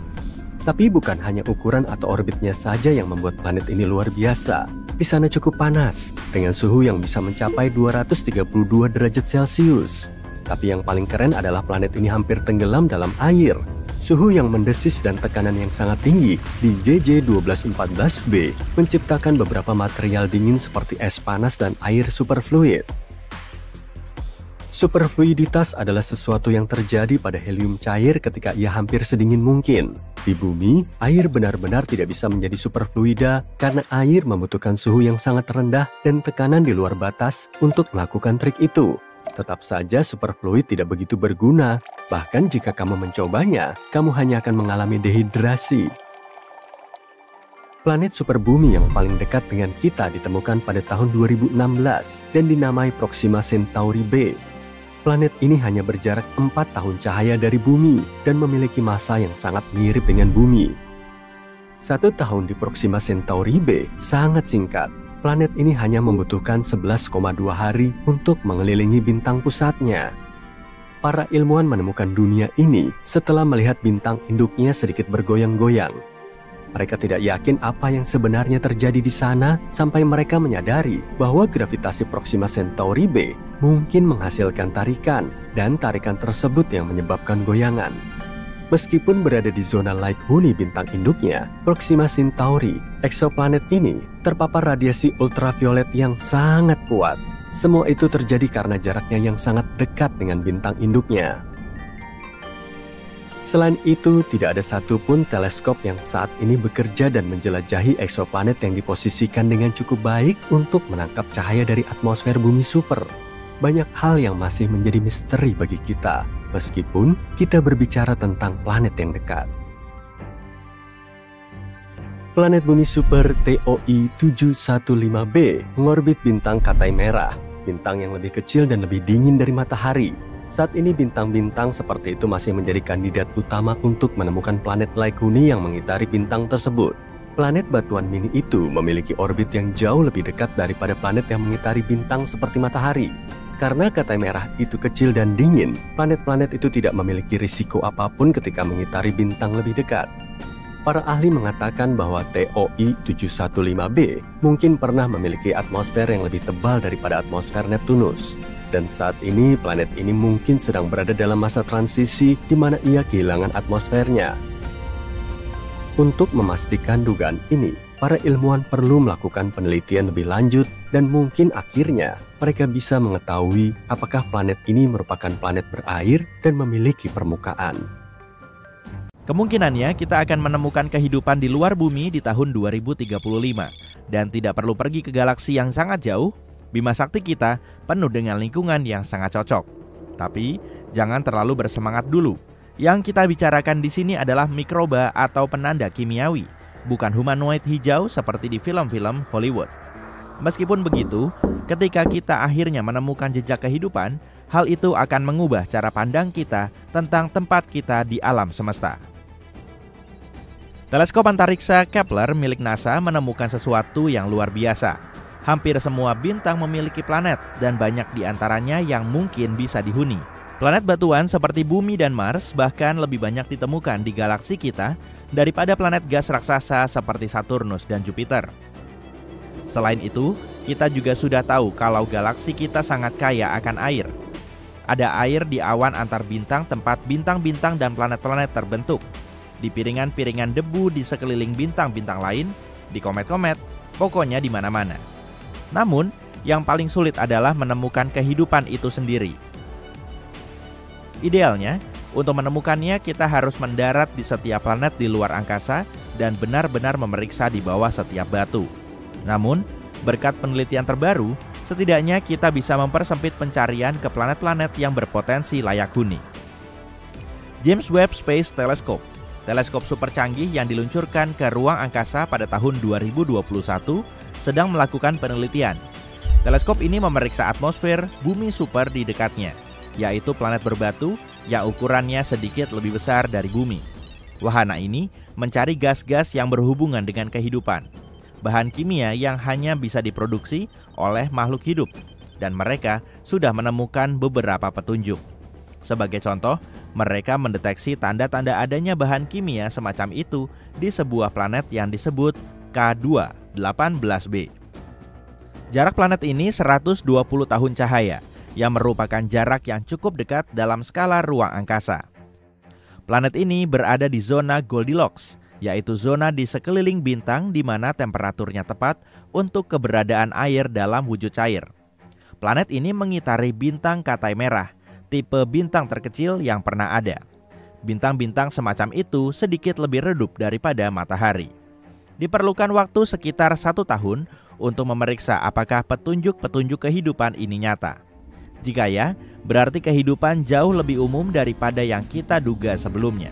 Tapi bukan hanya ukuran atau orbitnya saja yang membuat planet ini luar biasa. Di sana cukup panas, dengan suhu yang bisa mencapai 232 derajat Celcius. Tapi yang paling keren adalah planet ini hampir tenggelam dalam air. Suhu yang mendesis dan tekanan yang sangat tinggi di JJ1214b menciptakan beberapa material dingin seperti es panas dan air superfluid. Superfluiditas adalah sesuatu yang terjadi pada helium cair ketika ia hampir sedingin mungkin. Di bumi, air benar-benar tidak bisa menjadi superfluida karena air membutuhkan suhu yang sangat rendah dan tekanan di luar batas untuk melakukan trik itu. Tetap saja superfluid tidak begitu berguna, bahkan jika kamu mencobanya, kamu hanya akan mengalami dehidrasi. Planet superbumi yang paling dekat dengan kita ditemukan pada tahun 2016 dan dinamai Proxima Centauri b. Planet ini hanya berjarak 4 tahun cahaya dari bumi dan memiliki massa yang sangat mirip dengan bumi. 1 tahun di Proxima Centauri b sangat singkat. Planet ini hanya membutuhkan 11,2 hari untuk mengelilingi bintang pusatnya. Para ilmuwan menemukan dunia ini setelah melihat bintang induknya sedikit bergoyang-goyang. Mereka tidak yakin apa yang sebenarnya terjadi di sana sampai mereka menyadari bahwa gravitasi Proxima Centauri b mungkin menghasilkan tarikan, dan tarikan tersebut yang menyebabkan goyangan. Meskipun berada di zona Light Huni bintang induknya, Proxima Centauri, eksoplanet ini terpapar radiasi ultraviolet yang sangat kuat. Semua itu terjadi karena jaraknya yang sangat dekat dengan bintang induknya. Selain itu, tidak ada satupun teleskop yang saat ini bekerja dan menjelajahi eksoplanet yang diposisikan dengan cukup baik untuk menangkap cahaya dari atmosfer bumi super. Banyak hal yang masih menjadi misteri bagi kita, meskipun kita berbicara tentang planet yang dekat. Planet bumi super TOI 715b mengorbit bintang Katai merah, bintang yang lebih kecil dan lebih dingin dari matahari. Saat ini bintang-bintang seperti itu masih menjadi kandidat utama untuk menemukan planet Light Huni yang mengitari bintang tersebut. Planet batuan mini itu memiliki orbit yang jauh lebih dekat daripada planet yang mengitari bintang seperti matahari. Karena Katai merah itu kecil dan dingin, planet-planet itu tidak memiliki risiko apapun ketika mengitari bintang lebih dekat. Para ahli mengatakan bahwa TOI 715b mungkin pernah memiliki atmosfer yang lebih tebal daripada atmosfer Neptunus. Dan saat ini planet ini mungkin sedang berada dalam masa transisi di mana ia kehilangan atmosfernya. Untuk memastikan dugaan ini, para ilmuwan perlu melakukan penelitian lebih lanjut dan mungkin akhirnya mereka bisa mengetahui apakah planet ini merupakan planet berair dan memiliki permukaan. Kemungkinannya kita akan menemukan kehidupan di luar bumi di tahun 2035 dan tidak perlu pergi ke galaksi yang sangat jauh. Bima sakti kita penuh dengan lingkungan yang sangat cocok. Tapi jangan terlalu bersemangat dulu. Yang kita bicarakan di sini adalah mikroba atau penanda kimiawi, bukan humanoid hijau seperti di film-film Hollywood. Meskipun begitu, ketika kita akhirnya menemukan jejak kehidupan, hal itu akan mengubah cara pandang kita tentang tempat kita di alam semesta. Teleskop antariksa Kepler milik NASA menemukan sesuatu yang luar biasa. Hampir semua bintang memiliki planet dan banyak di antaranya yang mungkin bisa dihuni. Planet batuan seperti Bumi dan Mars bahkan lebih banyak ditemukan di galaksi kita daripada planet gas raksasa seperti Saturnus dan Jupiter. Selain itu, kita juga sudah tahu kalau galaksi kita sangat kaya akan air. Ada air di awan antar bintang tempat bintang-bintang dan planet-planet terbentuk, di piringan-piringan debu di sekeliling bintang-bintang lain, di komet-komet, pokoknya di mana-mana. Namun, yang paling sulit adalah menemukan kehidupan itu sendiri. Idealnya, untuk menemukannya kita harus mendarat di setiap planet di luar angkasa dan benar-benar memeriksa di bawah setiap batu. Namun, berkat penelitian terbaru, setidaknya kita bisa mempersempit pencarian ke planet-planet yang berpotensi layak huni. James Webb Space Telescope, teleskop super canggih yang diluncurkan ke ruang angkasa pada tahun 2021, sedang melakukan penelitian. Teleskop ini memeriksa atmosfer bumi super di dekatnya, yaitu planet berbatu yang ukurannya sedikit lebih besar dari bumi. Wahana ini mencari gas-gas yang berhubungan dengan kehidupan. bahan kimia yang hanya bisa diproduksi oleh makhluk hidup, dan mereka sudah menemukan beberapa petunjuk. Sebagai contoh, mereka mendeteksi tanda-tanda adanya bahan kimia semacam itu di sebuah planet yang disebut K2-18b. Jarak planet ini 120 tahun cahaya, yang merupakan jarak yang cukup dekat dalam skala ruang angkasa. Planet ini berada di zona Goldilocks, yaitu zona di sekeliling bintang di mana temperaturnya tepat untuk keberadaan air dalam wujud cair. Planet ini mengitari bintang Katai Merah, tipe bintang terkecil yang pernah ada. Bintang-bintang semacam itu sedikit lebih redup daripada matahari. Diperlukan waktu sekitar 1 tahun untuk memeriksa apakah petunjuk-petunjuk kehidupan ini nyata. Jika ya, berarti kehidupan jauh lebih umum daripada yang kita duga sebelumnya.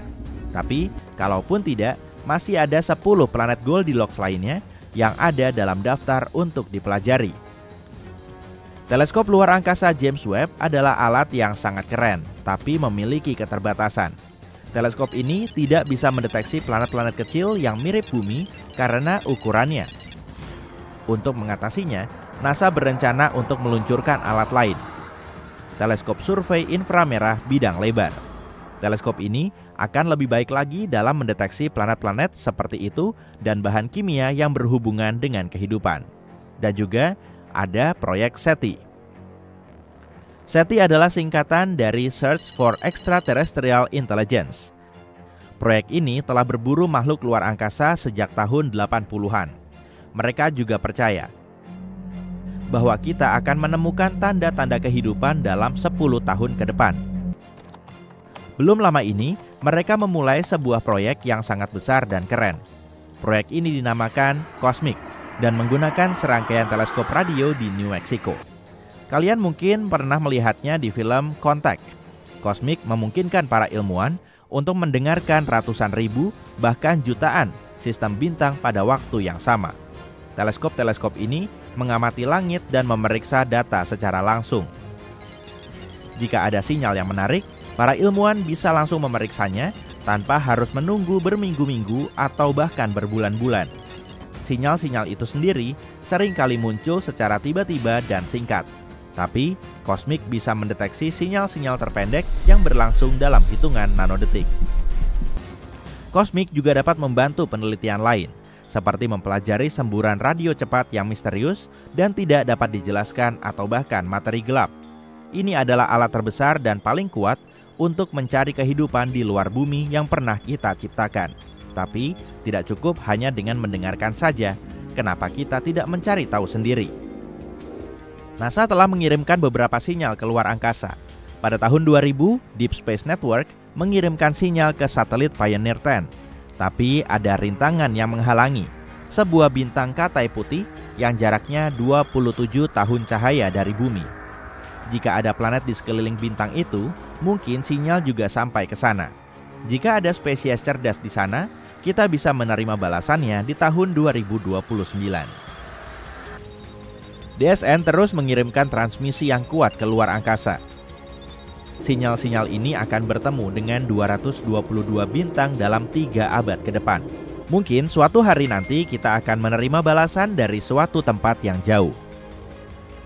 Tapi, kalaupun tidak, masih ada 10 planet Goldilocks lainnya yang ada dalam daftar untuk dipelajari. Teleskop luar angkasa James Webb adalah alat yang sangat keren, tapi memiliki keterbatasan. Teleskop ini tidak bisa mendeteksi planet-planet kecil yang mirip bumi karena ukurannya. Untuk mengatasinya, NASA berencana untuk meluncurkan alat lain, teleskop survei inframerah bidang lebar. Teleskop ini akan lebih baik lagi dalam mendeteksi planet-planet seperti itu dan bahan kimia yang berhubungan dengan kehidupan. Dan juga ada proyek SETI. SETI adalah singkatan dari Search for Extraterrestrial Intelligence. Proyek ini telah berburu makhluk luar angkasa sejak tahun 80-an. Mereka juga percaya bahwa kita akan menemukan tanda-tanda kehidupan dalam 10 tahun ke depan. Belum lama ini, mereka memulai sebuah proyek yang sangat besar dan keren. Proyek ini dinamakan COSMIC dan menggunakan serangkaian teleskop radio di New Mexico. Kalian mungkin pernah melihatnya di film Contact. COSMIC memungkinkan para ilmuwan untuk mendengarkan ratusan ribu, bahkan jutaan sistem bintang pada waktu yang sama. Teleskop-teleskop ini mengamati langit dan memeriksa data secara langsung. Jika ada sinyal yang menarik, para ilmuwan bisa langsung memeriksanya tanpa harus menunggu berminggu-minggu atau bahkan berbulan-bulan. Sinyal-sinyal itu sendiri seringkali muncul secara tiba-tiba dan singkat. Tapi, COSMIC bisa mendeteksi sinyal-sinyal terpendek yang berlangsung dalam hitungan nanodetik. COSMIC juga dapat membantu penelitian lain, seperti mempelajari semburan radio cepat yang misterius dan tidak dapat dijelaskan atau bahkan materi gelap. Ini adalah alat terbesar dan paling kuat untuk mencari kehidupan di luar bumi yang pernah kita ciptakan. Tapi, tidak cukup hanya dengan mendengarkan saja. Kenapa kita tidak mencari tahu sendiri? NASA telah mengirimkan beberapa sinyal ke luar angkasa. Pada tahun 2000, Deep Space Network mengirimkan sinyal ke satelit Pioneer 10. Tapi ada rintangan yang menghalangi. Sebuah bintang Katai putih yang jaraknya 27 tahun cahaya dari bumi. Jika ada planet di sekeliling bintang itu, mungkin sinyal juga sampai ke sana. Jika ada spesies cerdas di sana, kita bisa menerima balasannya di tahun 2029. DSN terus mengirimkan transmisi yang kuat ke luar angkasa. Sinyal-sinyal ini akan bertemu dengan 222 bintang dalam 3 abad ke depan. Mungkin suatu hari nanti kita akan menerima balasan dari suatu tempat yang jauh.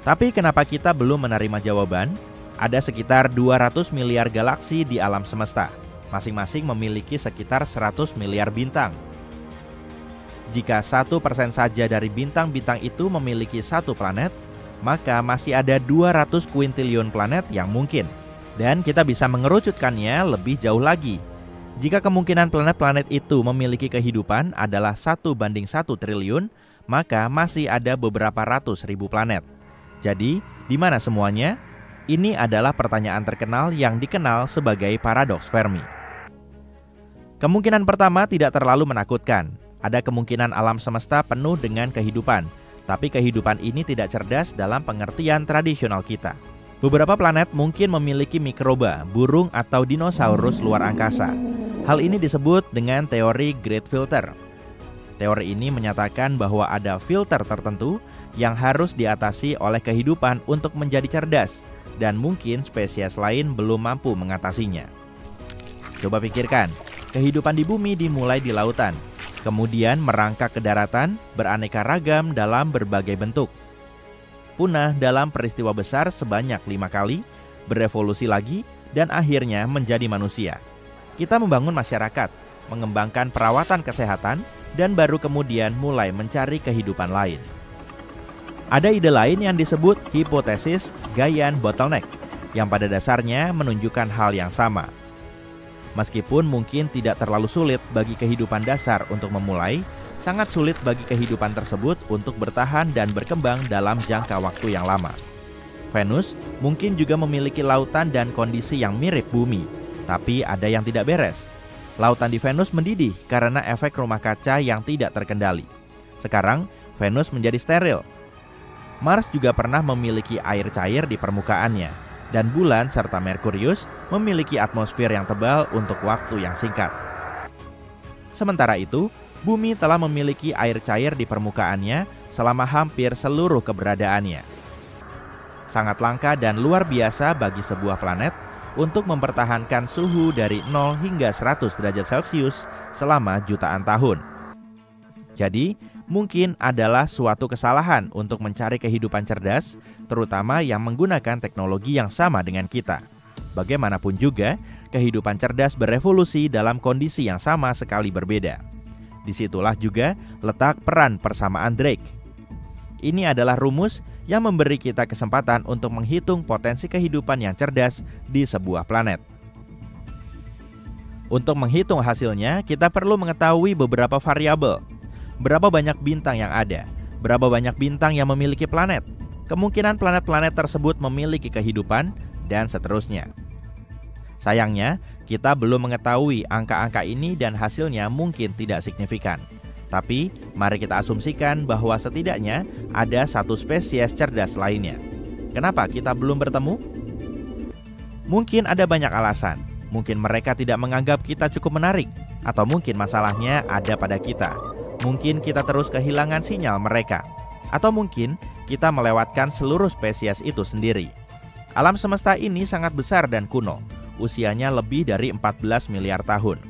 Tapi kenapa kita belum menerima jawaban? Ada sekitar 200 miliar galaksi di alam semesta. Masing-masing memiliki sekitar 100 miliar bintang. Jika 1% saja dari bintang-bintang itu memiliki satu planet, maka masih ada 200 kuintilion planet yang mungkin. Dan kita bisa mengerucutkannya lebih jauh lagi. Jika kemungkinan planet-planet itu memiliki kehidupan adalah 1:1 triliun, maka masih ada beberapa ratus ribu planet. Jadi, di mana semuanya? Ini adalah pertanyaan terkenal yang dikenal sebagai paradoks Fermi. Kemungkinan pertama tidak terlalu menakutkan. Ada kemungkinan alam semesta penuh dengan kehidupan, tapi kehidupan ini tidak cerdas dalam pengertian tradisional kita. Beberapa planet mungkin memiliki mikroba, burung atau dinosaurus luar angkasa. Hal ini disebut dengan teori Great Filter. Teori ini menyatakan bahwa ada filter tertentu yang harus diatasi oleh kehidupan untuk menjadi cerdas, dan mungkin spesies lain belum mampu mengatasinya. Coba pikirkan, kehidupan di bumi dimulai di lautan. kemudian merangkak ke daratan beraneka ragam dalam berbagai bentuk. Punah dalam peristiwa besar sebanyak 5 kali, berevolusi lagi, dan akhirnya menjadi manusia. Kita membangun masyarakat, mengembangkan perawatan kesehatan, dan baru kemudian mulai mencari kehidupan lain. Ada ide lain yang disebut hipotesis Gaian bottleneck, yang pada dasarnya menunjukkan hal yang sama. Meskipun mungkin tidak terlalu sulit bagi kehidupan dasar untuk memulai, sangat sulit bagi kehidupan tersebut untuk bertahan dan berkembang dalam jangka waktu yang lama. Venus mungkin juga memiliki lautan dan kondisi yang mirip bumi, tapi ada yang tidak beres. Lautan di Venus mendidih karena efek rumah kaca yang tidak terkendali. Sekarang, Venus menjadi steril. Mars juga pernah memiliki air cair di permukaannya, dan bulan serta Merkurius memiliki atmosfer yang tebal untuk waktu yang singkat. Sementara itu, bumi telah memiliki air cair di permukaannya selama hampir seluruh keberadaannya. Sangat langka dan luar biasa bagi sebuah planet untuk mempertahankan suhu dari 0 hingga 100 derajat Celcius selama jutaan tahun. Jadi, mungkin adalah suatu kesalahan untuk mencari kehidupan cerdas, terutama yang menggunakan teknologi yang sama dengan kita. Bagaimanapun juga, kehidupan cerdas berevolusi dalam kondisi yang sama sekali berbeda. Disitulah juga letak peran persamaan Drake. Ini adalah rumus yang memberi kita kesempatan untuk menghitung potensi kehidupan yang cerdas di sebuah planet. Untuk menghitung hasilnya, kita perlu mengetahui beberapa variabel. Berapa banyak bintang yang ada? Berapa banyak bintang yang memiliki planet? Kemungkinan planet-planet tersebut memiliki kehidupan, dan seterusnya. Sayangnya, kita belum mengetahui angka-angka ini dan hasilnya mungkin tidak signifikan. Tapi, mari kita asumsikan bahwa setidaknya ada satu spesies cerdas lainnya. Kenapa kita belum bertemu? Mungkin ada banyak alasan. Mungkin mereka tidak menganggap kita cukup menarik, atau mungkin masalahnya ada pada kita. Mungkin kita terus kehilangan sinyal mereka, atau mungkin kita melewatkan seluruh spesies itu sendiri. Alam semesta ini sangat besar dan kuno, usianya lebih dari 14 miliar tahun.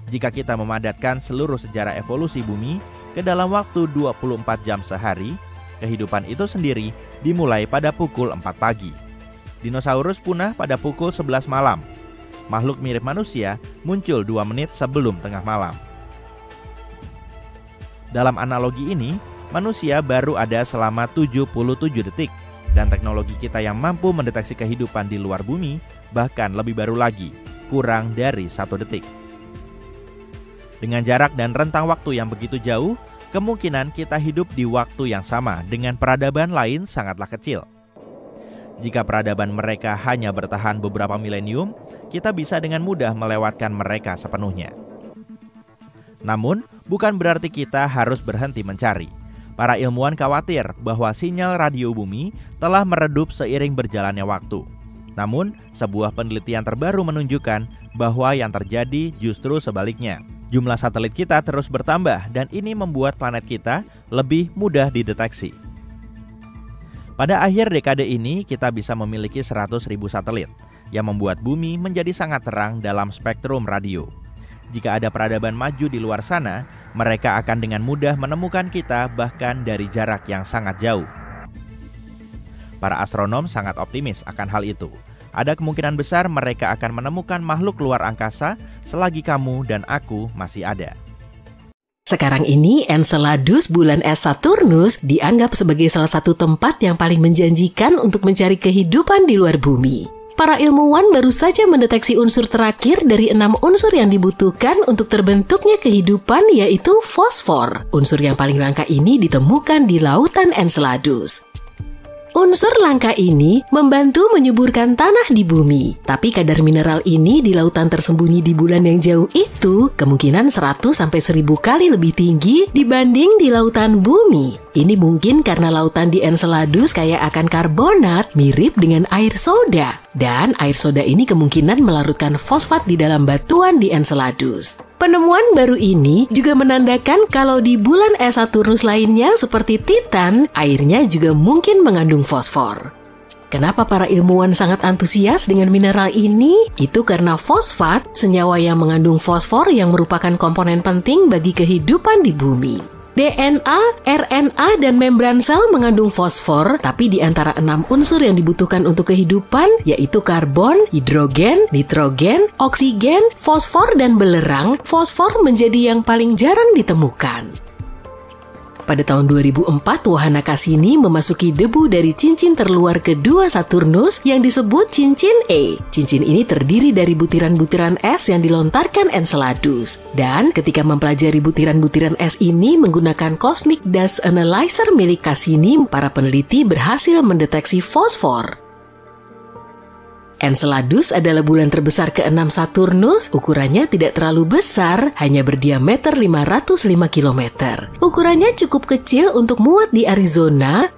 Jika kita memadatkan seluruh sejarah evolusi bumi ke dalam waktu 24 jam sehari, kehidupan itu sendiri dimulai pada pukul 4 pagi. Dinosaurus punah pada pukul 11 malam. Makhluk mirip manusia muncul 2 menit sebelum tengah malam. Dalam analogi ini, manusia baru ada selama 77 detik, dan teknologi kita yang mampu mendeteksi kehidupan di luar bumi bahkan lebih baru lagi, kurang dari 1 detik. Dengan jarak dan rentang waktu yang begitu jauh, kemungkinan kita hidup di waktu yang sama dengan peradaban lain sangatlah kecil. Jika peradaban mereka hanya bertahan beberapa milenium, kita bisa dengan mudah melewatkan mereka sepenuhnya. Namun, bukan berarti kita harus berhenti mencari. Para ilmuwan khawatir bahwa sinyal radio bumi telah meredup seiring berjalannya waktu. Namun, sebuah penelitian terbaru menunjukkan bahwa yang terjadi justru sebaliknya. Jumlah satelit kita terus bertambah dan ini membuat planet kita lebih mudah dideteksi. Pada akhir dekade ini, kita bisa memiliki 100.000 satelit yang membuat bumi menjadi sangat terang dalam spektrum radio. Jika ada peradaban maju di luar sana, mereka akan dengan mudah menemukan kita bahkan dari jarak yang sangat jauh. Para astronom sangat optimis akan hal itu. Ada kemungkinan besar mereka akan menemukan makhluk luar angkasa selagi kamu dan aku masih ada. Sekarang ini Enceladus bulan es Saturnus dianggap sebagai salah satu tempat yang paling menjanjikan untuk mencari kehidupan di luar bumi. Para ilmuwan baru saja mendeteksi unsur terakhir dari 6 unsur yang dibutuhkan untuk terbentuknya kehidupan, yaitu fosfor. Unsur yang paling langka ini ditemukan di lautan Enceladus. Unsur langka ini membantu menyuburkan tanah di bumi. Tapi kadar mineral ini di lautan tersembunyi di bulan yang jauh itu kemungkinan 100-1000 kali lebih tinggi dibanding di lautan bumi. Ini mungkin karena lautan di Enceladus kaya akan karbonat mirip dengan air soda. Dan air soda ini kemungkinan melarutkan fosfat di dalam batuan di Enceladus. Penemuan baru ini juga menandakan kalau di bulan es Saturnus lainnya seperti Titan, airnya juga mungkin mengandung fosfor. Kenapa para ilmuwan sangat antusias dengan mineral ini? Itu karena fosfat, senyawa yang mengandung fosfor yang merupakan komponen penting bagi kehidupan di bumi. DNA, RNA, dan membran sel mengandung fosfor, tapi di antara 6 unsur yang dibutuhkan untuk kehidupan, yaitu karbon, hidrogen, nitrogen, oksigen, fosfor, dan belerang, fosfor menjadi yang paling jarang ditemukan. Pada tahun 2004, wahana Cassini memasuki debu dari cincin terluar kedua Saturnus yang disebut cincin E. Cincin ini terdiri dari butiran-butiran es yang dilontarkan Enceladus. Dan ketika mempelajari butiran-butiran es ini menggunakan Cosmic Dust Analyzer milik Cassini, para peneliti berhasil mendeteksi fosfor. Enceladus adalah bulan terbesar ke-6 Saturnus. Ukurannya tidak terlalu besar, hanya berdiameter 505 km. Ukurannya cukup kecil untuk muat di Arizona.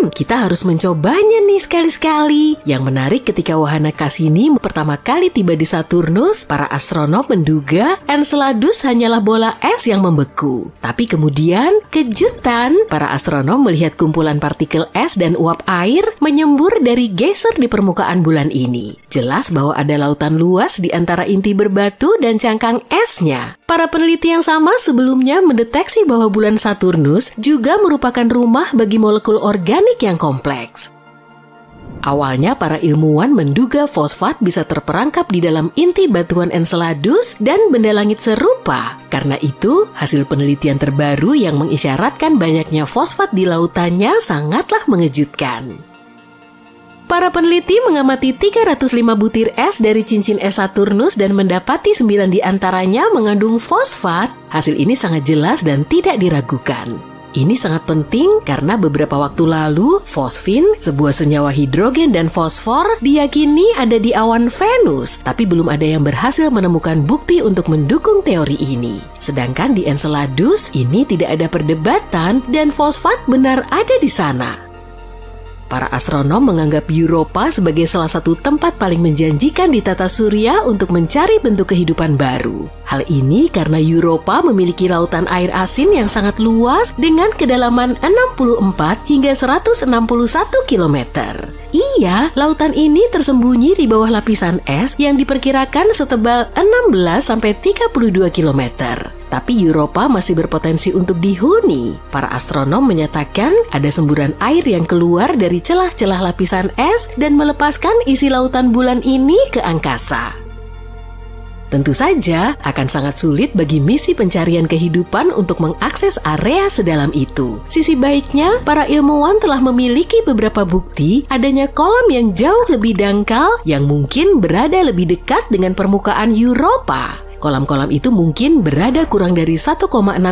Kita harus mencobanya nih sekali-sekali. Yang menarik, ketika wahana Cassini pertama kali tiba di Saturnus, para astronom menduga Enceladus hanyalah bola es yang membeku. Tapi kemudian, kejutan, para astronom melihat kumpulan partikel es dan uap air menyembur dari geyser di permukaan bulan ini. Jelas bahwa ada lautan luas di antara inti berbatu dan cangkang esnya. Para peneliti yang sama sebelumnya mendeteksi bahwa bulan Saturnus juga merupakan rumah bagi molekul organik yang kompleks. Awalnya para ilmuwan menduga fosfat bisa terperangkap di dalam inti batuan Enceladus dan benda langit serupa. Karena itu, hasil penelitian terbaru yang mengisyaratkan banyaknya fosfat di lautannya sangatlah mengejutkan. Para peneliti mengamati 305 butir es dari cincin es Saturnus dan mendapati 9 di antaranya mengandung fosfat. Hasil ini sangat jelas dan tidak diragukan. Ini sangat penting karena beberapa waktu lalu, fosfin, sebuah senyawa hidrogen dan fosfor, diyakini ada di awan Venus, tapi belum ada yang berhasil menemukan bukti untuk mendukung teori ini. Sedangkan di Enceladus, ini tidak ada perdebatan dan fosfat benar ada di sana. Para astronom menganggap Europa sebagai salah satu tempat paling menjanjikan di tata surya untuk mencari bentuk kehidupan baru. Hal ini karena Europa memiliki lautan air asin yang sangat luas dengan kedalaman 64 hingga 161 km. Iya, lautan ini tersembunyi di bawah lapisan es yang diperkirakan setebal 16-32 km. Tapi Europa masih berpotensi untuk dihuni. Para astronom menyatakan ada semburan air yang keluar dari celah-celah lapisan es dan melepaskan isi lautan bulan ini ke angkasa. Tentu saja akan sangat sulit bagi misi pencarian kehidupan untuk mengakses area sedalam itu. Sisi baiknya, para ilmuwan telah memiliki beberapa bukti adanya kolam yang jauh lebih dangkal yang mungkin berada lebih dekat dengan permukaan Europa. Kolam-kolam itu mungkin berada kurang dari 1,6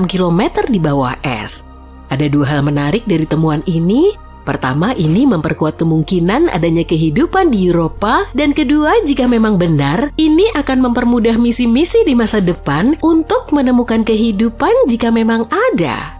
km di bawah es. Ada 2 hal menarik dari temuan ini. Pertama, ini memperkuat kemungkinan adanya kehidupan di Europa. Dan kedua, jika memang benar, ini akan mempermudah misi-misi di masa depan untuk menemukan kehidupan jika memang ada.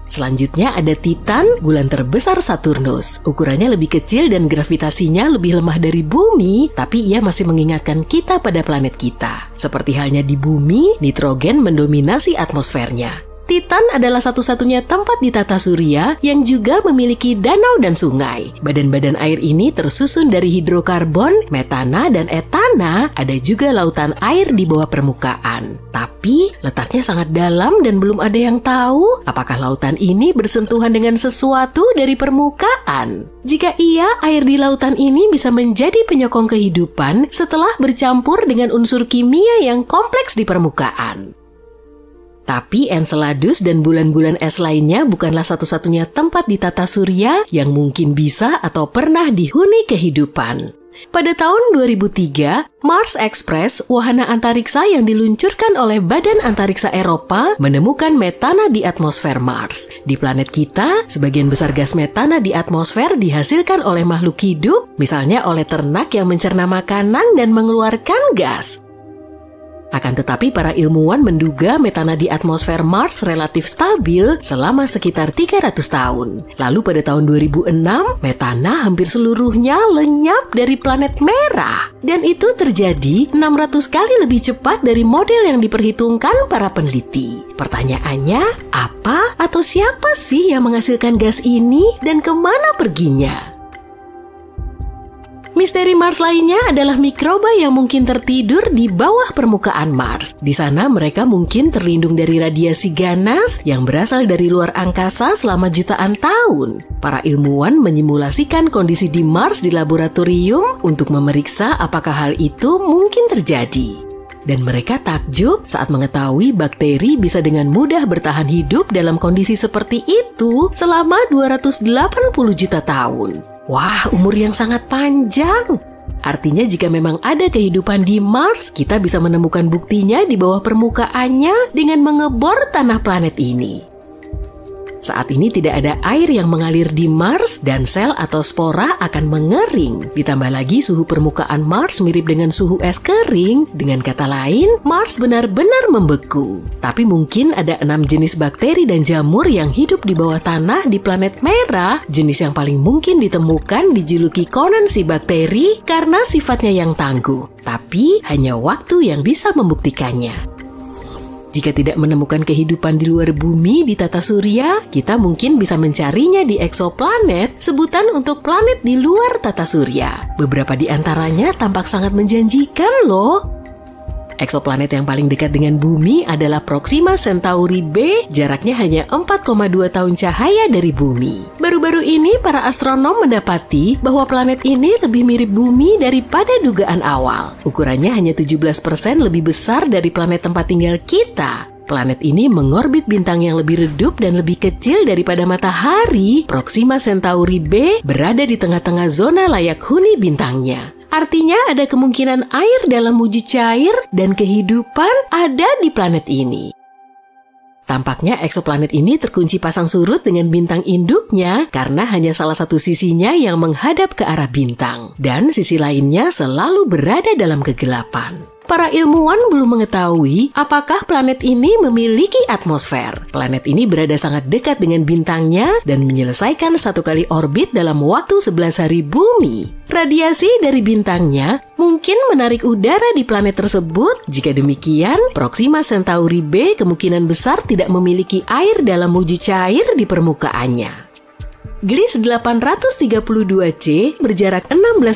Selanjutnya ada Titan, bulan terbesar Saturnus. Ukurannya lebih kecil dan gravitasinya lebih lemah dari bumi, tapi ia masih mengingatkan kita pada planet kita. Seperti halnya di bumi, nitrogen mendominasi atmosfernya. Titan adalah satu-satunya tempat di tata surya yang juga memiliki danau dan sungai. Badan-badan air ini tersusun dari hidrokarbon, metana, dan etana. Ada juga lautan air di bawah permukaan. Tapi letaknya sangat dalam dan belum ada yang tahu apakah lautan ini bersentuhan dengan sesuatu dari permukaan. Jika iya, air di lautan ini bisa menjadi penyokong kehidupan setelah bercampur dengan unsur kimia yang kompleks di permukaan. Tapi Enceladus dan bulan-bulan es lainnya bukanlah satu-satunya tempat di tata surya yang mungkin bisa atau pernah dihuni kehidupan. Pada tahun 2003, Mars Express, wahana antariksa yang diluncurkan oleh Badan Antariksa Eropa, menemukan metana di atmosfer Mars. Di planet kita, sebagian besar gas metana di atmosfer dihasilkan oleh makhluk hidup, misalnya oleh ternak yang mencerna makanan dan mengeluarkan gas. Akan tetapi para ilmuwan menduga metana di atmosfer Mars relatif stabil selama sekitar 300 tahun. Lalu pada tahun 2006, metana hampir seluruhnya lenyap dari planet merah. Dan itu terjadi 600 kali lebih cepat dari model yang diperhitungkan para peneliti. Pertanyaannya, apa atau siapa sih yang menghasilkan gas ini dan kemana perginya? misteri Mars lainnya adalah mikroba yang mungkin tertidur di bawah permukaan Mars. Di sana mereka mungkin terlindung dari radiasi ganas yang berasal dari luar angkasa selama jutaan tahun. Para ilmuwan menyimulasikan kondisi di Mars di laboratorium untuk memeriksa apakah hal itu mungkin terjadi. Dan mereka takjub saat mengetahui bakteri bisa dengan mudah bertahan hidup dalam kondisi seperti itu selama 280 juta tahun. Wah, umur yang sangat panjang. Artinya jika memang ada kehidupan di Mars, kita bisa menemukan buktinya di bawah permukaannya dengan mengebor tanah planet ini. Saat ini tidak ada air yang mengalir di Mars dan sel atau spora akan mengering. Ditambah lagi suhu permukaan Mars mirip dengan suhu es kering. Dengan kata lain, Mars benar-benar membeku. Tapi mungkin ada 6 jenis bakteri dan jamur yang hidup di bawah tanah di planet merah. Jenis yang paling mungkin ditemukan dijuluki konensi bakteri karena sifatnya yang tangguh. Tapi hanya waktu yang bisa membuktikannya. Jika tidak menemukan kehidupan di luar bumi di tata surya, kita mungkin bisa mencarinya di eksoplanet, sebutan untuk planet di luar tata surya. Beberapa di antaranya tampak sangat menjanjikan loh. Eksoplanet yang paling dekat dengan bumi adalah Proxima Centauri b, jaraknya hanya 4,2 tahun cahaya dari bumi. Baru-baru ini para astronom mendapati bahwa planet ini lebih mirip bumi daripada dugaan awal. Ukurannya hanya 17% lebih besar dari planet tempat tinggal kita. Planet ini mengorbit bintang yang lebih redup dan lebih kecil daripada matahari. Proxima Centauri b berada di tengah-tengah zona layak huni bintangnya. Artinya ada kemungkinan air dalam wujud cair dan kehidupan ada di planet ini. Tampaknya eksoplanet ini terkunci pasang surut dengan bintang induknya karena hanya salah satu sisinya yang menghadap ke arah bintang dan sisi lainnya selalu berada dalam kegelapan. Para ilmuwan belum mengetahui apakah planet ini memiliki atmosfer. Planet ini berada sangat dekat dengan bintangnya dan menyelesaikan 1 kali orbit dalam waktu 11 hari bumi. Radiasi dari bintangnya mungkin menarik udara di planet tersebut. Jika demikian, Proxima Centauri b kemungkinan besar tidak memiliki air dalam wujud cair di permukaannya. Gliese 832c berjarak 16,2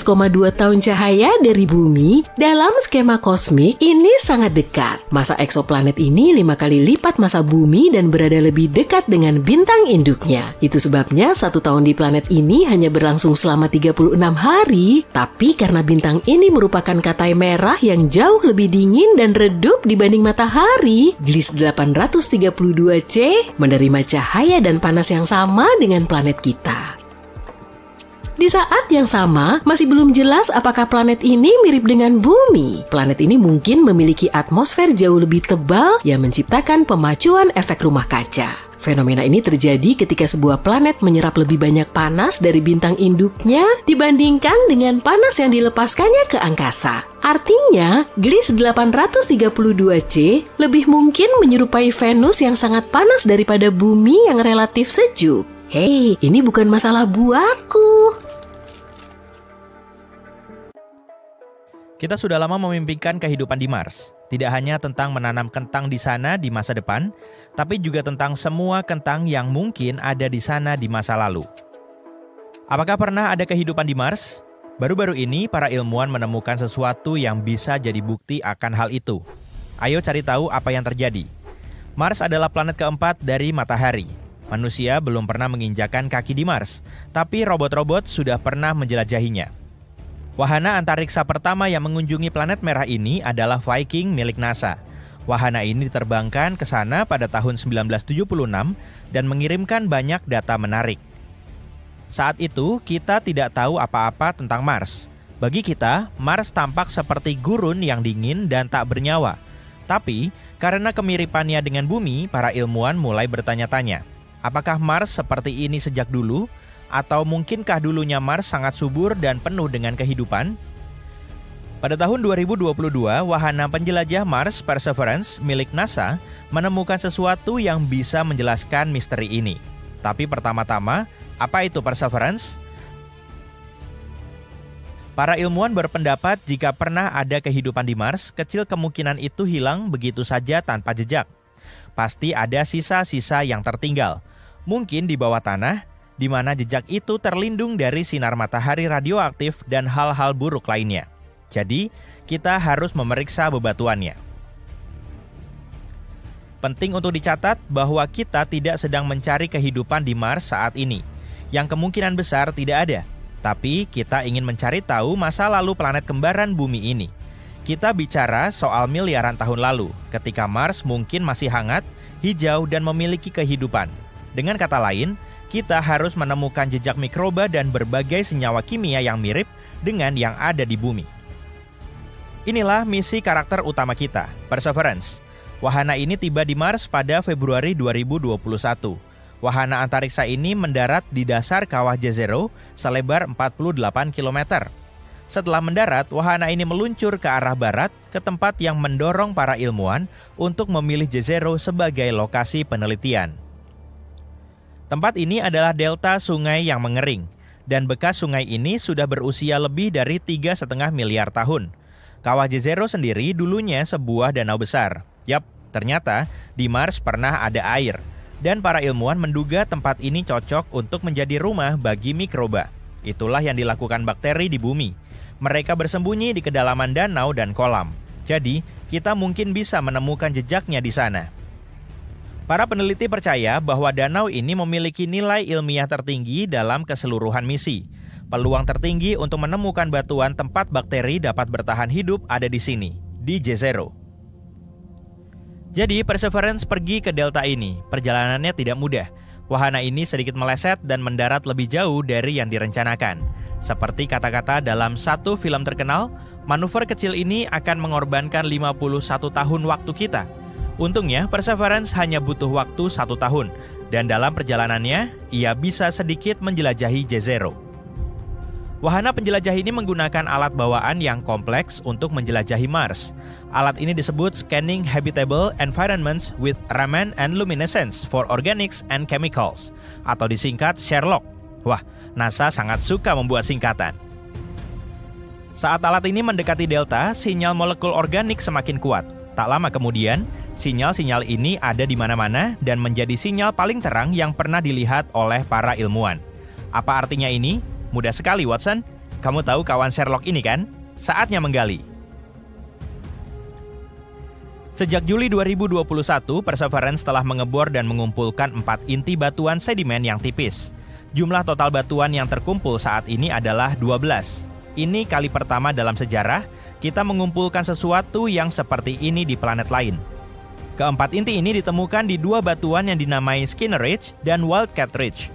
tahun cahaya dari bumi. Dalam skema kosmik, ini sangat dekat. Masa eksoplanet ini 5 kali lipat masa bumi dan berada lebih dekat dengan bintang induknya. Itu sebabnya 1 tahun di planet ini hanya berlangsung selama 36 hari. Tapi karena bintang ini merupakan katai merah yang jauh lebih dingin dan redup dibanding matahari, Gliese 832c menerima cahaya dan panas yang sama dengan planet kita. Di saat yang sama, masih belum jelas apakah planet ini mirip dengan bumi. Planet ini mungkin memiliki atmosfer jauh lebih tebal yang menciptakan pemacuan efek rumah kaca. Fenomena ini terjadi ketika sebuah planet menyerap lebih banyak panas dari bintang induknya dibandingkan dengan panas yang dilepaskannya ke angkasa. Artinya, Gliese 832c lebih mungkin menyerupai Venus yang sangat panas daripada bumi yang relatif sejuk. Hei, ini bukan masalah buatku. Kita sudah lama memimpikan kehidupan di Mars. Tidak hanya tentang menanam kentang di sana di masa depan, tapi juga tentang semua kentang yang mungkin ada di sana di masa lalu. Apakah pernah ada kehidupan di Mars? Baru-baru ini, para ilmuwan menemukan sesuatu yang bisa jadi bukti akan hal itu. Ayo cari tahu apa yang terjadi. Mars adalah planet keempat dari Matahari. Manusia belum pernah menginjakan kaki di Mars, tapi robot-robot sudah pernah menjelajahinya. Wahana antariksa pertama yang mengunjungi planet merah ini adalah Viking milik NASA. Wahana ini diterbangkan ke sana pada tahun 1976 dan mengirimkan banyak data menarik. Saat itu, kita tidak tahu apa-apa tentang Mars. Bagi kita, Mars tampak seperti gurun yang dingin dan tak bernyawa. Tapi, karena kemiripannya dengan bumi, para ilmuwan mulai bertanya-tanya. Apakah Mars seperti ini sejak dulu? Atau mungkinkah dulunya Mars sangat subur dan penuh dengan kehidupan? Pada tahun 2022, wahana penjelajah Mars Perseverance milik NASA menemukan sesuatu yang bisa menjelaskan misteri ini. Tapi pertama-tama, apa itu Perseverance? Para ilmuwan berpendapat jika pernah ada kehidupan di Mars, kecil kemungkinan itu hilang begitu saja tanpa jejak. Pasti ada sisa-sisa yang tertinggal. Mungkin di bawah tanah, di mana jejak itu terlindung dari sinar matahari radioaktif dan hal-hal buruk lainnya. Jadi, kita harus memeriksa bebatuannya. Penting untuk dicatat bahwa kita tidak sedang mencari kehidupan di Mars saat ini, yang kemungkinan besar tidak ada. Tapi kita ingin mencari tahu masa lalu planet kembaran bumi ini. Kita bicara soal miliaran tahun lalu, ketika Mars mungkin masih hangat, hijau, dan memiliki kehidupan. Dengan kata lain, kita harus menemukan jejak mikroba dan berbagai senyawa kimia yang mirip dengan yang ada di bumi. Inilah misi karakter utama kita, Perseverance. Wahana ini tiba di Mars pada Februari 2021. Wahana antariksa ini mendarat di dasar kawah Jezero selebar 48 km. Setelah mendarat, wahana ini meluncur ke arah barat ke tempat yang mendorong para ilmuwan untuk memilih Jezero sebagai lokasi penelitian. Tempat ini adalah delta sungai yang mengering, dan bekas sungai ini sudah berusia lebih dari 3,5 miliar tahun. Kawah Jezero sendiri dulunya sebuah danau besar. Yap, ternyata di Mars pernah ada air, dan para ilmuwan menduga tempat ini cocok untuk menjadi rumah bagi mikroba. Itulah yang dilakukan bakteri di bumi. Mereka bersembunyi di kedalaman danau dan kolam. Jadi, kita mungkin bisa menemukan jejaknya di sana. Para peneliti percaya bahwa danau ini memiliki nilai ilmiah tertinggi dalam keseluruhan misi. Peluang tertinggi untuk menemukan batuan tempat bakteri dapat bertahan hidup ada di sini, di Jezero. Jadi, Perseverance pergi ke delta ini. Perjalanannya tidak mudah. Wahana ini sedikit meleset dan mendarat lebih jauh dari yang direncanakan. Seperti kata-kata dalam satu film terkenal, manuver kecil ini akan mengorbankan 51 tahun waktu kita. Untungnya, Perseverance hanya butuh waktu 1 tahun, dan dalam perjalanannya, ia bisa sedikit menjelajahi Jezero. Wahana penjelajah ini menggunakan alat bawaan yang kompleks untuk menjelajahi Mars. Alat ini disebut Scanning Habitable Environments with Raman and Luminescence for Organics and Chemicals, atau disingkat SHERLOC. Wah, NASA sangat suka membuat singkatan. Saat alat ini mendekati delta, sinyal molekul organik semakin kuat. Tak lama kemudian, sinyal-sinyal ini ada di mana-mana dan menjadi sinyal paling terang yang pernah dilihat oleh para ilmuwan. Apa artinya ini? Mudah sekali, Watson. Kamu tahu kawan Sherlock ini kan? Saatnya menggali. Sejak Juli 2021, Perseverance telah mengebor dan mengumpulkan 4 inti batuan sedimen yang tipis. Jumlah total batuan yang terkumpul saat ini adalah 12. Ini kali pertama dalam sejarah kita mengumpulkan sesuatu yang seperti ini di planet lain. Keempat inti ini ditemukan di 2 batuan yang dinamai Skinner Ridge dan Wildcat Ridge.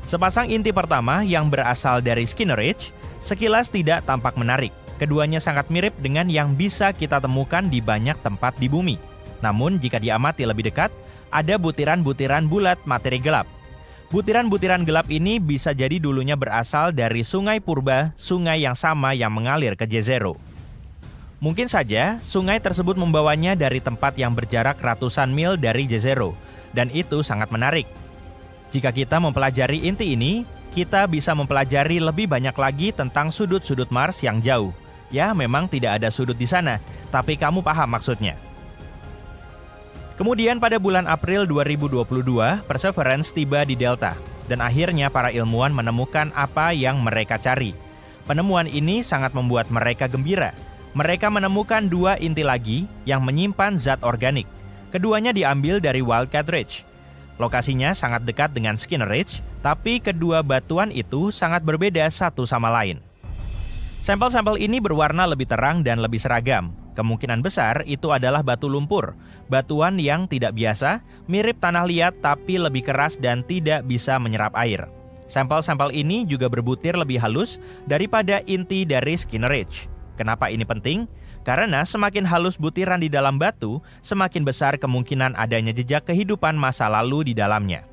Sepasang inti pertama yang berasal dari Skinner Ridge sekilas tidak tampak menarik. Keduanya sangat mirip dengan yang bisa kita temukan di banyak tempat di bumi. Namun jika diamati lebih dekat, ada butiran-butiran bulat materi gelap. Butiran-butiran gelap ini bisa jadi dulunya berasal dari sungai purba, sungai yang sama yang mengalir ke Jezero. Mungkin saja sungai tersebut membawanya dari tempat yang berjarak ratusan mil dari Jezero, dan itu sangat menarik. Jika kita mempelajari inti ini, kita bisa mempelajari lebih banyak lagi tentang sudut-sudut Mars yang jauh. Ya, memang tidak ada sudut di sana, tapi kamu paham maksudnya. Kemudian pada bulan April 2022, Perseverance tiba di delta, dan akhirnya para ilmuwan menemukan apa yang mereka cari. Penemuan ini sangat membuat mereka gembira. Mereka menemukan 2 inti lagi yang menyimpan zat organik. Keduanya diambil dari Wildcat Ridge. Lokasinya sangat dekat dengan Skinner Ridge, tapi kedua batuan itu sangat berbeda satu sama lain. Sampel-sampel ini berwarna lebih terang dan lebih seragam. Kemungkinan besar itu adalah batu lumpur, batuan yang tidak biasa, mirip tanah liat tapi lebih keras dan tidak bisa menyerap air. Sampel-sampel ini juga berbutir lebih halus daripada inti dari Skinner Ridge. Kenapa ini penting? Karena semakin halus butiran di dalam batu, semakin besar kemungkinan adanya jejak kehidupan masa lalu di dalamnya.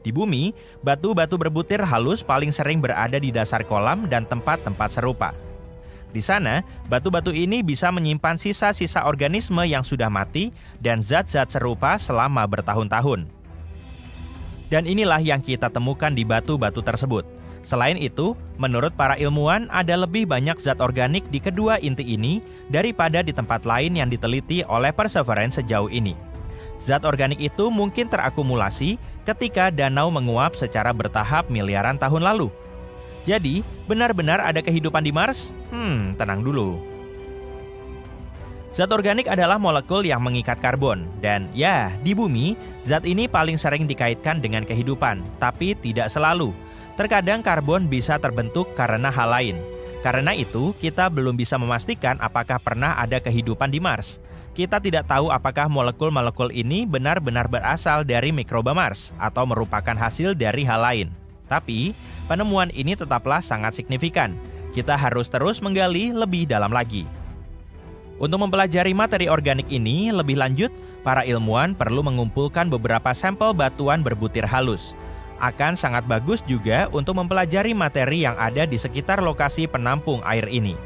Di bumi, batu-batu berbutir halus paling sering berada di dasar kolam dan tempat-tempat serupa. Di sana, batu-batu ini bisa menyimpan sisa-sisa organisme yang sudah mati dan zat-zat serupa selama bertahun-tahun. Dan inilah yang kita temukan di batu-batu tersebut. Selain itu, menurut para ilmuwan ada lebih banyak zat organik di kedua inti ini daripada di tempat lain yang diteliti oleh Perseverance sejauh ini. Zat organik itu mungkin terakumulasi ketika danau menguap secara bertahap miliaran tahun lalu. Jadi, benar-benar ada kehidupan di Mars? Tenang dulu. Zat organik adalah molekul yang mengikat karbon, dan ya, di bumi, zat ini paling sering dikaitkan dengan kehidupan, tapi tidak selalu. Terkadang karbon bisa terbentuk karena hal lain. Karena itu, kita belum bisa memastikan apakah pernah ada kehidupan di Mars. Kita tidak tahu apakah molekul-molekul ini benar-benar berasal dari mikroba Mars atau merupakan hasil dari hal lain. Tapi, penemuan ini tetaplah sangat signifikan. Kita harus terus menggali lebih dalam lagi. Untuk mempelajari materi organik ini lebih lanjut, para ilmuwan perlu mengumpulkan beberapa sampel batuan berbutir halus. Akan sangat bagus juga untuk mempelajari materi yang ada di sekitar lokasi penampung air ini.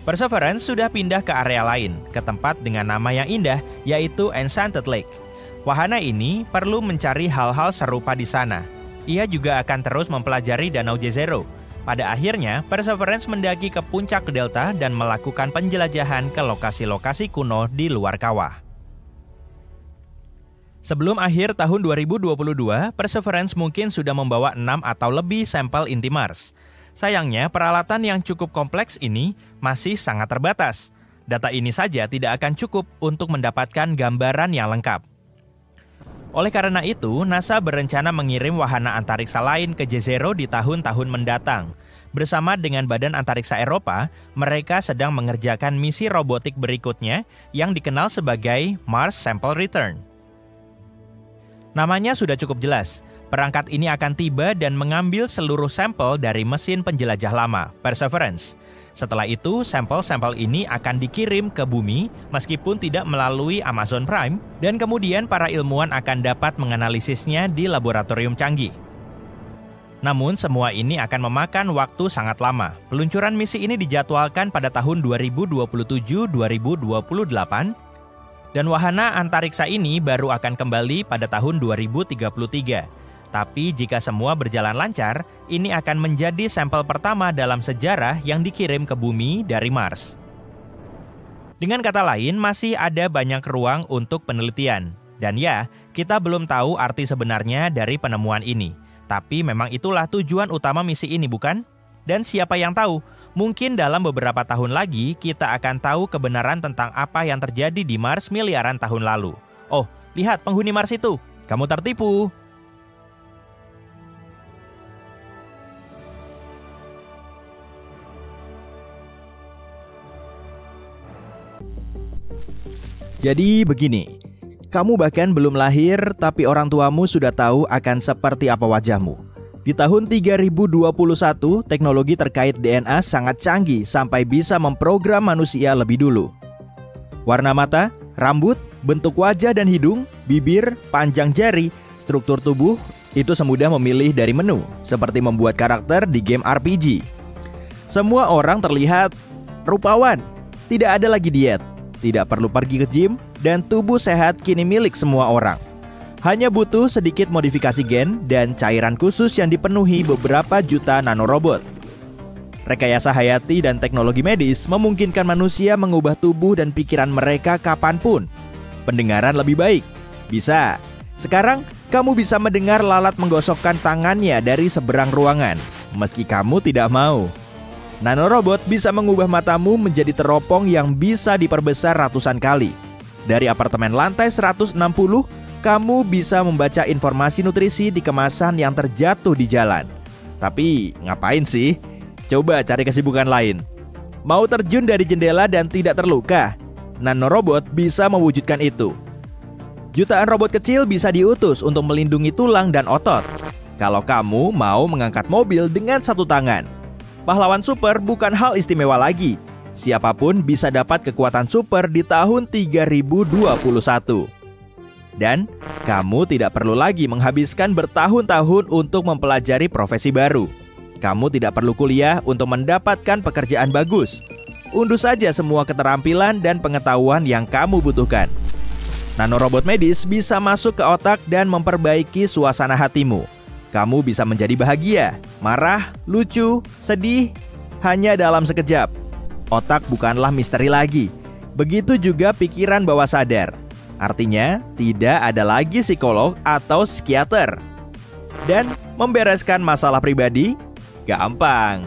Perseverance sudah pindah ke area lain, ke tempat dengan nama yang indah, yaitu Enchanted Lake. Wahana ini perlu mencari hal-hal serupa di sana. Ia juga akan terus mempelajari Danau Jezero. Pada akhirnya, Perseverance mendaki ke puncak delta dan melakukan penjelajahan ke lokasi-lokasi kuno di luar kawah. Sebelum akhir tahun 2022, Perseverance mungkin sudah membawa 6 atau lebih sampel inti Mars. Sayangnya, peralatan yang cukup kompleks ini masih sangat terbatas. Data ini saja tidak akan cukup untuk mendapatkan gambaran yang lengkap. Oleh karena itu, NASA berencana mengirim wahana antariksa lain ke Jezero di tahun-tahun mendatang. Bersama dengan Badan Antariksa Eropa, mereka sedang mengerjakan misi robotik berikutnya yang dikenal sebagai Mars Sample Return. Namanya sudah cukup jelas. Perangkat ini akan tiba dan mengambil seluruh sampel dari mesin penjelajah lama, Perseverance. Setelah itu, sampel-sampel ini akan dikirim ke bumi meskipun tidak melalui Amazon Prime, dan kemudian para ilmuwan akan dapat menganalisisnya di laboratorium canggih. Namun, semua ini akan memakan waktu sangat lama. Peluncuran misi ini dijadwalkan pada tahun 2027-2028, dan wahana antariksa ini baru akan kembali pada tahun 2033. Tapi jika semua berjalan lancar, ini akan menjadi sampel pertama dalam sejarah yang dikirim ke bumi dari Mars. Dengan kata lain, masih ada banyak ruang untuk penelitian. Dan ya, kita belum tahu arti sebenarnya dari penemuan ini. Tapi memang itulah tujuan utama misi ini, bukan? Dan siapa yang tahu, mungkin dalam beberapa tahun lagi kita akan tahu kebenaran tentang apa yang terjadi di Mars miliaran tahun lalu. Oh, lihat penghuni Mars itu, kamu tertipu. Jadi begini, kamu bahkan belum lahir tapi orang tuamu sudah tahu akan seperti apa wajahmu. Di tahun 3021, teknologi terkait DNA sangat canggih sampai bisa memprogram manusia lebih dulu. Warna mata, rambut, bentuk wajah dan hidung, bibir, panjang jari, struktur tubuh, itu semudah memilih dari menu, seperti membuat karakter di game RPG. Semua orang terlihat rupawan, tidak ada lagi diet. Tidak perlu pergi ke gym, dan tubuh sehat kini milik semua orang. Hanya butuh sedikit modifikasi gen dan cairan khusus yang dipenuhi beberapa juta nanorobot. Rekayasa hayati dan teknologi medis memungkinkan manusia mengubah tubuh dan pikiran mereka kapanpun. Pendengaran lebih baik? Bisa. Sekarang, kamu bisa mendengar lalat menggosokkan tangannya dari seberang ruangan, meski kamu tidak mau. Nanorobot bisa mengubah matamu menjadi teropong yang bisa diperbesar ratusan kali. Dari apartemen lantai 160, kamu bisa membaca informasi nutrisi di kemasan yang terjatuh di jalan. Tapi ngapain sih? Coba cari kesibukan lain. Mau terjun dari jendela dan tidak terluka? Nanorobot bisa mewujudkan itu. Jutaan robot kecil bisa diutus untuk melindungi tulang dan otot. Kalau kamu mau mengangkat mobil dengan satu tangan, pahlawan super bukan hal istimewa lagi. Siapapun bisa dapat kekuatan super di tahun 3021. Dan kamu tidak perlu lagi menghabiskan bertahun-tahun untuk mempelajari profesi baru. Kamu tidak perlu kuliah untuk mendapatkan pekerjaan bagus. Unduh saja semua keterampilan dan pengetahuan yang kamu butuhkan. Nanorobot medis bisa masuk ke otak dan memperbaiki suasana hatimu. Kamu bisa menjadi bahagia, marah, lucu, sedih, hanya dalam sekejap. Otak bukanlah misteri lagi. Begitu juga pikiran bawah sadar. Artinya, tidak ada lagi psikolog atau psikiater. Dan membereskan masalah pribadi gampang.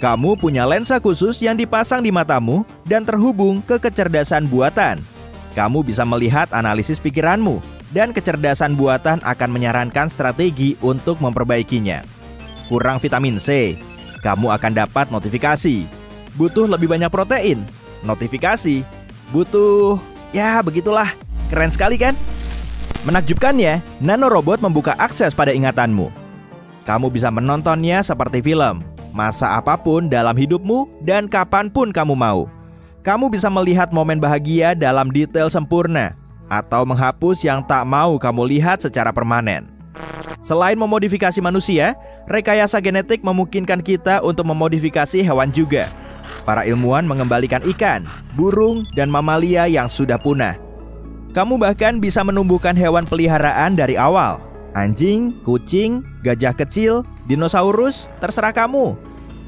Kamu punya lensa khusus yang dipasang di matamu dan terhubung ke kecerdasan buatan. Kamu bisa melihat analisis pikiranmu, dan kecerdasan buatan akan menyarankan strategi untuk memperbaikinya. Kurang vitamin C, kamu akan dapat notifikasi. Butuh lebih banyak protein, notifikasi. Butuh, ya begitulah. Keren sekali kan? Menakjubkannya, nanorobot membuka akses pada ingatanmu. Kamu bisa menontonnya seperti film, masa apapun dalam hidupmu dan kapanpun kamu mau. Kamu bisa melihat momen bahagia dalam detail sempurna, atau menghapus yang tak mau kamu lihat secara permanen. Selain memodifikasi manusia, rekayasa genetik memungkinkan kita untuk memodifikasi hewan juga. Para ilmuwan mengembalikan ikan, burung, dan mamalia yang sudah punah. Kamu bahkan bisa menumbuhkan hewan peliharaan dari awal. Anjing, kucing, gajah kecil, dinosaurus, terserah kamu.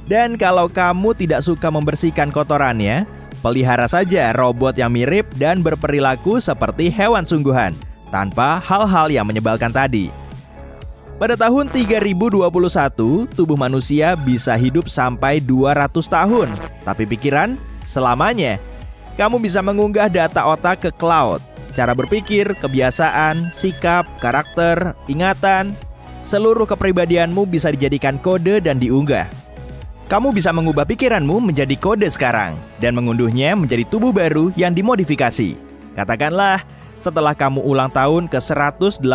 Dan kalau kamu tidak suka membersihkan kotorannya, pelihara saja robot yang mirip dan berperilaku seperti hewan sungguhan, tanpa hal-hal yang menyebalkan tadi. Pada tahun 3021, tubuh manusia bisa hidup sampai 200 tahun. Tapi pikiran, selamanya. Kamu bisa mengunggah data otak ke cloud. Cara berpikir, kebiasaan, sikap, karakter, ingatan, seluruh kepribadianmu bisa dijadikan kode dan diunggah. Kamu bisa mengubah pikiranmu menjadi kode sekarang dan mengunduhnya menjadi tubuh baru yang dimodifikasi. Katakanlah, setelah kamu ulang tahun ke 189,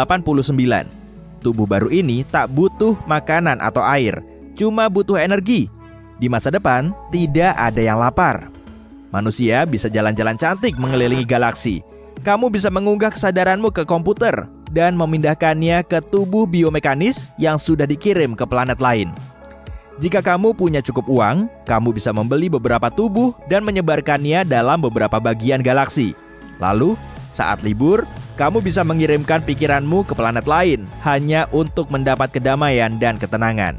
tubuh baru ini tak butuh makanan atau air, cuma butuh energi. Di masa depan, tidak ada yang lapar. Manusia bisa jalan-jalan cantik mengelilingi galaksi. Kamu bisa mengunggah kesadaranmu ke komputer dan memindahkannya ke tubuh biomekanis yang sudah dikirim ke planet lain. Jika kamu punya cukup uang, kamu bisa membeli beberapa tubuh dan menyebarkannya dalam beberapa bagian galaksi. Lalu, saat libur, kamu bisa mengirimkan pikiranmu ke planet lain hanya untuk mendapat kedamaian dan ketenangan.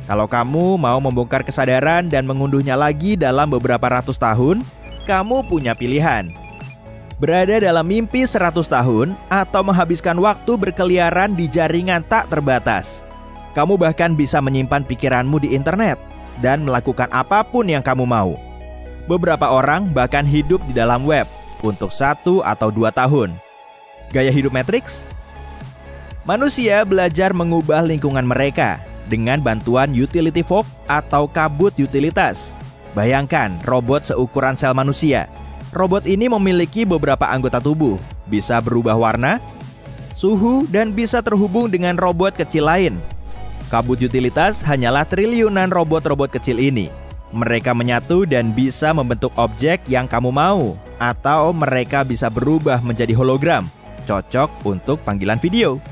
Kalau kamu mau membongkar kesadaran dan mengunduhnya lagi dalam beberapa ratus tahun, kamu punya pilihan. Berada dalam mimpi 100 tahun atau menghabiskan waktu berkeliaran di jaringan tak terbatas. Kamu bahkan bisa menyimpan pikiranmu di internet dan melakukan apapun yang kamu mau. Beberapa orang bahkan hidup di dalam web untuk 1 atau 2 tahun. Gaya hidup Matrix? Manusia belajar mengubah lingkungan mereka dengan bantuan utility fog atau kabut utilitas. Bayangkan robot seukuran sel manusia. Robot ini memiliki beberapa anggota tubuh, bisa berubah warna, suhu, dan bisa terhubung dengan robot kecil lain. Kabut utilitas hanyalah triliunan robot-robot kecil ini. Mereka menyatu dan bisa membentuk objek yang kamu mau, atau mereka bisa berubah menjadi hologram, cocok untuk panggilan video.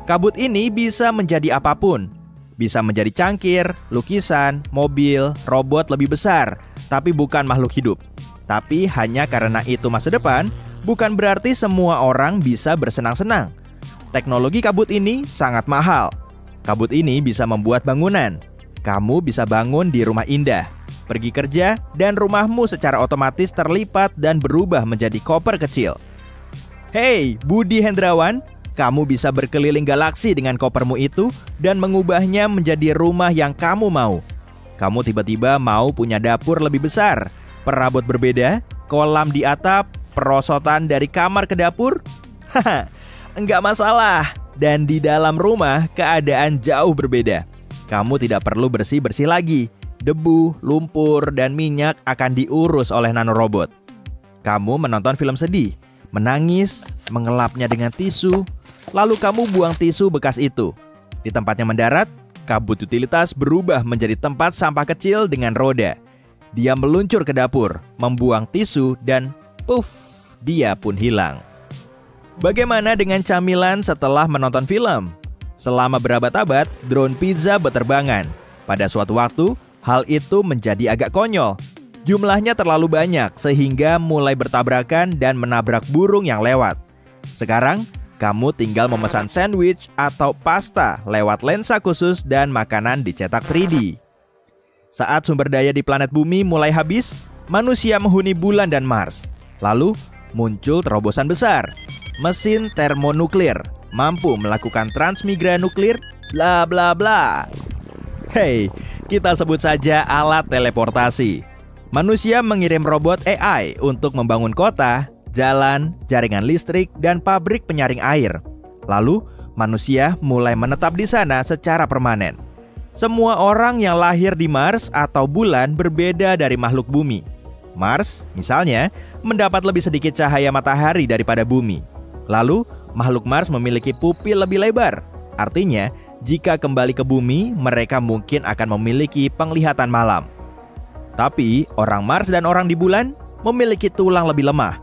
Kabut ini bisa menjadi apapun. Bisa menjadi cangkir, lukisan, mobil, robot lebih besar, tapi bukan makhluk hidup. Tapi hanya karena itu masa depan, bukan berarti semua orang bisa bersenang-senang. Teknologi kabut ini sangat mahal. Kabut ini bisa membuat bangunan. Kamu bisa bangun di rumah indah, pergi kerja, dan rumahmu secara otomatis terlipat dan berubah menjadi koper kecil. Hey, Budi Hendrawan, kamu bisa berkeliling galaksi dengan kopermu itu dan mengubahnya menjadi rumah yang kamu mau. Kamu tiba-tiba mau punya dapur lebih besar, perabot berbeda, kolam di atap, perosotan dari kamar ke dapur? Haha, enggak masalah. Dan di dalam rumah, keadaan jauh berbeda. Kamu tidak perlu bersih-bersih lagi. Debu, lumpur, dan minyak akan diurus oleh nanorobot. Kamu menonton film sedih, menangis, mengelapnya dengan tisu, lalu kamu buang tisu bekas itu. Di tempatnya mendarat, kabut utilitas berubah menjadi tempat sampah kecil dengan roda. Dia meluncur ke dapur, membuang tisu, dan puff, dia pun hilang. Bagaimana dengan camilan setelah menonton film? Selama berabad-abad, drone pizza berterbangan. Pada suatu waktu, hal itu menjadi agak konyol. Jumlahnya terlalu banyak sehingga mulai bertabrakan dan menabrak burung yang lewat. Sekarang, kamu tinggal memesan sandwich atau pasta lewat lensa khusus dan makanan dicetak 3D. Saat sumber daya di planet bumi mulai habis, manusia menghuni bulan dan Mars. Lalu, muncul terobosan besar. Mesin termonuklir mampu melakukan transmigran nuklir, bla bla bla. Hey, kita sebut saja alat teleportasi. Manusia mengirim robot AI untuk membangun kota, jalan, jaringan listrik, dan pabrik penyaring air. Lalu, manusia mulai menetap di sana secara permanen. Semua orang yang lahir di Mars atau bulan berbeda dari makhluk bumi. Mars, misalnya, mendapat lebih sedikit cahaya matahari daripada bumi. Lalu, makhluk Mars memiliki pupil lebih lebar. Artinya, jika kembali ke bumi, mereka mungkin akan memiliki penglihatan malam. Tapi, orang Mars dan orang di bulan memiliki tulang lebih lemah.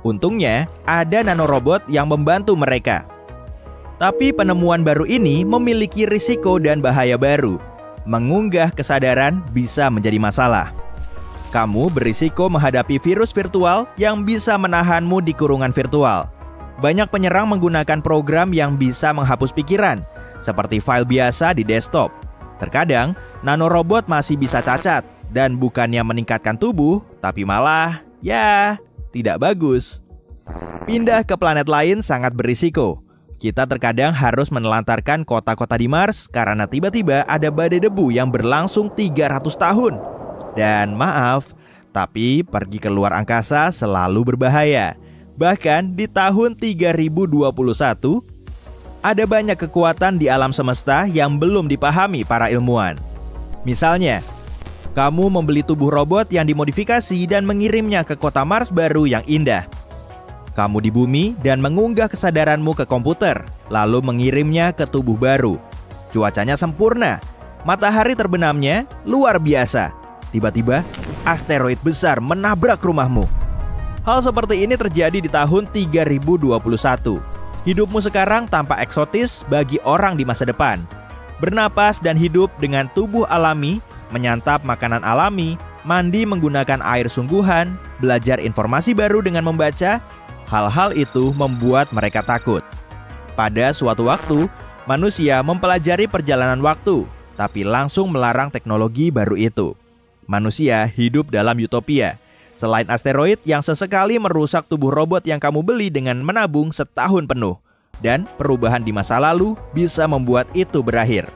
Untungnya, ada nanorobot yang membantu mereka. Tapi penemuan baru ini memiliki risiko dan bahaya baru. Mengunggah kesadaran bisa menjadi masalah. Kamu berisiko menghadapi virus virtual yang bisa menahanmu di kurungan virtual. Banyak penyerang menggunakan program yang bisa menghapus pikiran, seperti file biasa di desktop. Terkadang, nanorobot masih bisa cacat, dan bukannya meningkatkan tubuh, tapi malah, tidak bagus. Pindah ke planet lain sangat berisiko. Kita terkadang harus menelantarkan kota-kota di Mars karena tiba-tiba ada badai debu yang berlangsung 300 tahun. Dan maaf, tapi pergi ke luar angkasa selalu berbahaya. Bahkan di tahun 3021, ada banyak kekuatan di alam semesta yang belum dipahami para ilmuwan. Misalnya, kamu membeli tubuh robot yang dimodifikasi dan mengirimnya ke kota Mars baru yang indah. Kamu di bumi dan mengunggah kesadaranmu ke komputer, lalu mengirimnya ke tubuh baru. Cuacanya sempurna, matahari terbenamnya luar biasa. Tiba-tiba, asteroid besar menabrak rumahmu. Hal seperti ini terjadi di tahun 3021. Hidupmu sekarang tampak eksotis bagi orang di masa depan. Bernapas dan hidup dengan tubuh alami, menyantap makanan alami, mandi menggunakan air sungguhan, belajar informasi baru dengan membaca, hal-hal itu membuat mereka takut. Pada suatu waktu, manusia mempelajari perjalanan waktu, tapi langsung melarang teknologi baru itu. Manusia hidup dalam utopia. Selain asteroid yang sesekali merusak tubuh robot yang kamu beli dengan menabung setahun penuh. Dan perubahan di masa lalu bisa membuat itu berakhir.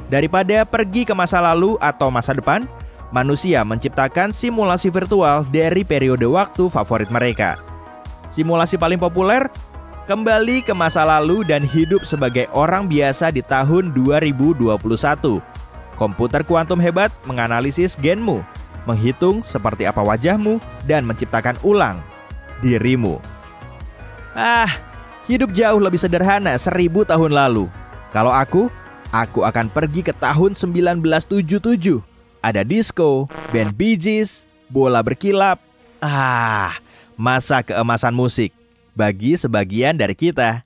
Daripada pergi ke masa lalu atau masa depan, manusia menciptakan simulasi virtual dari periode waktu favorit mereka. Simulasi paling populer, kembali ke masa lalu dan hidup sebagai orang biasa di tahun 2021. Komputer kuantum hebat menganalisis genmu, menghitung seperti apa wajahmu, dan menciptakan ulang dirimu. Hidup jauh lebih sederhana 1000 tahun lalu. Kalau aku akan pergi ke tahun 1977. Ada disco, band Bee Gees, bola berkilap. Masa keemasan musik bagi sebagian dari kita.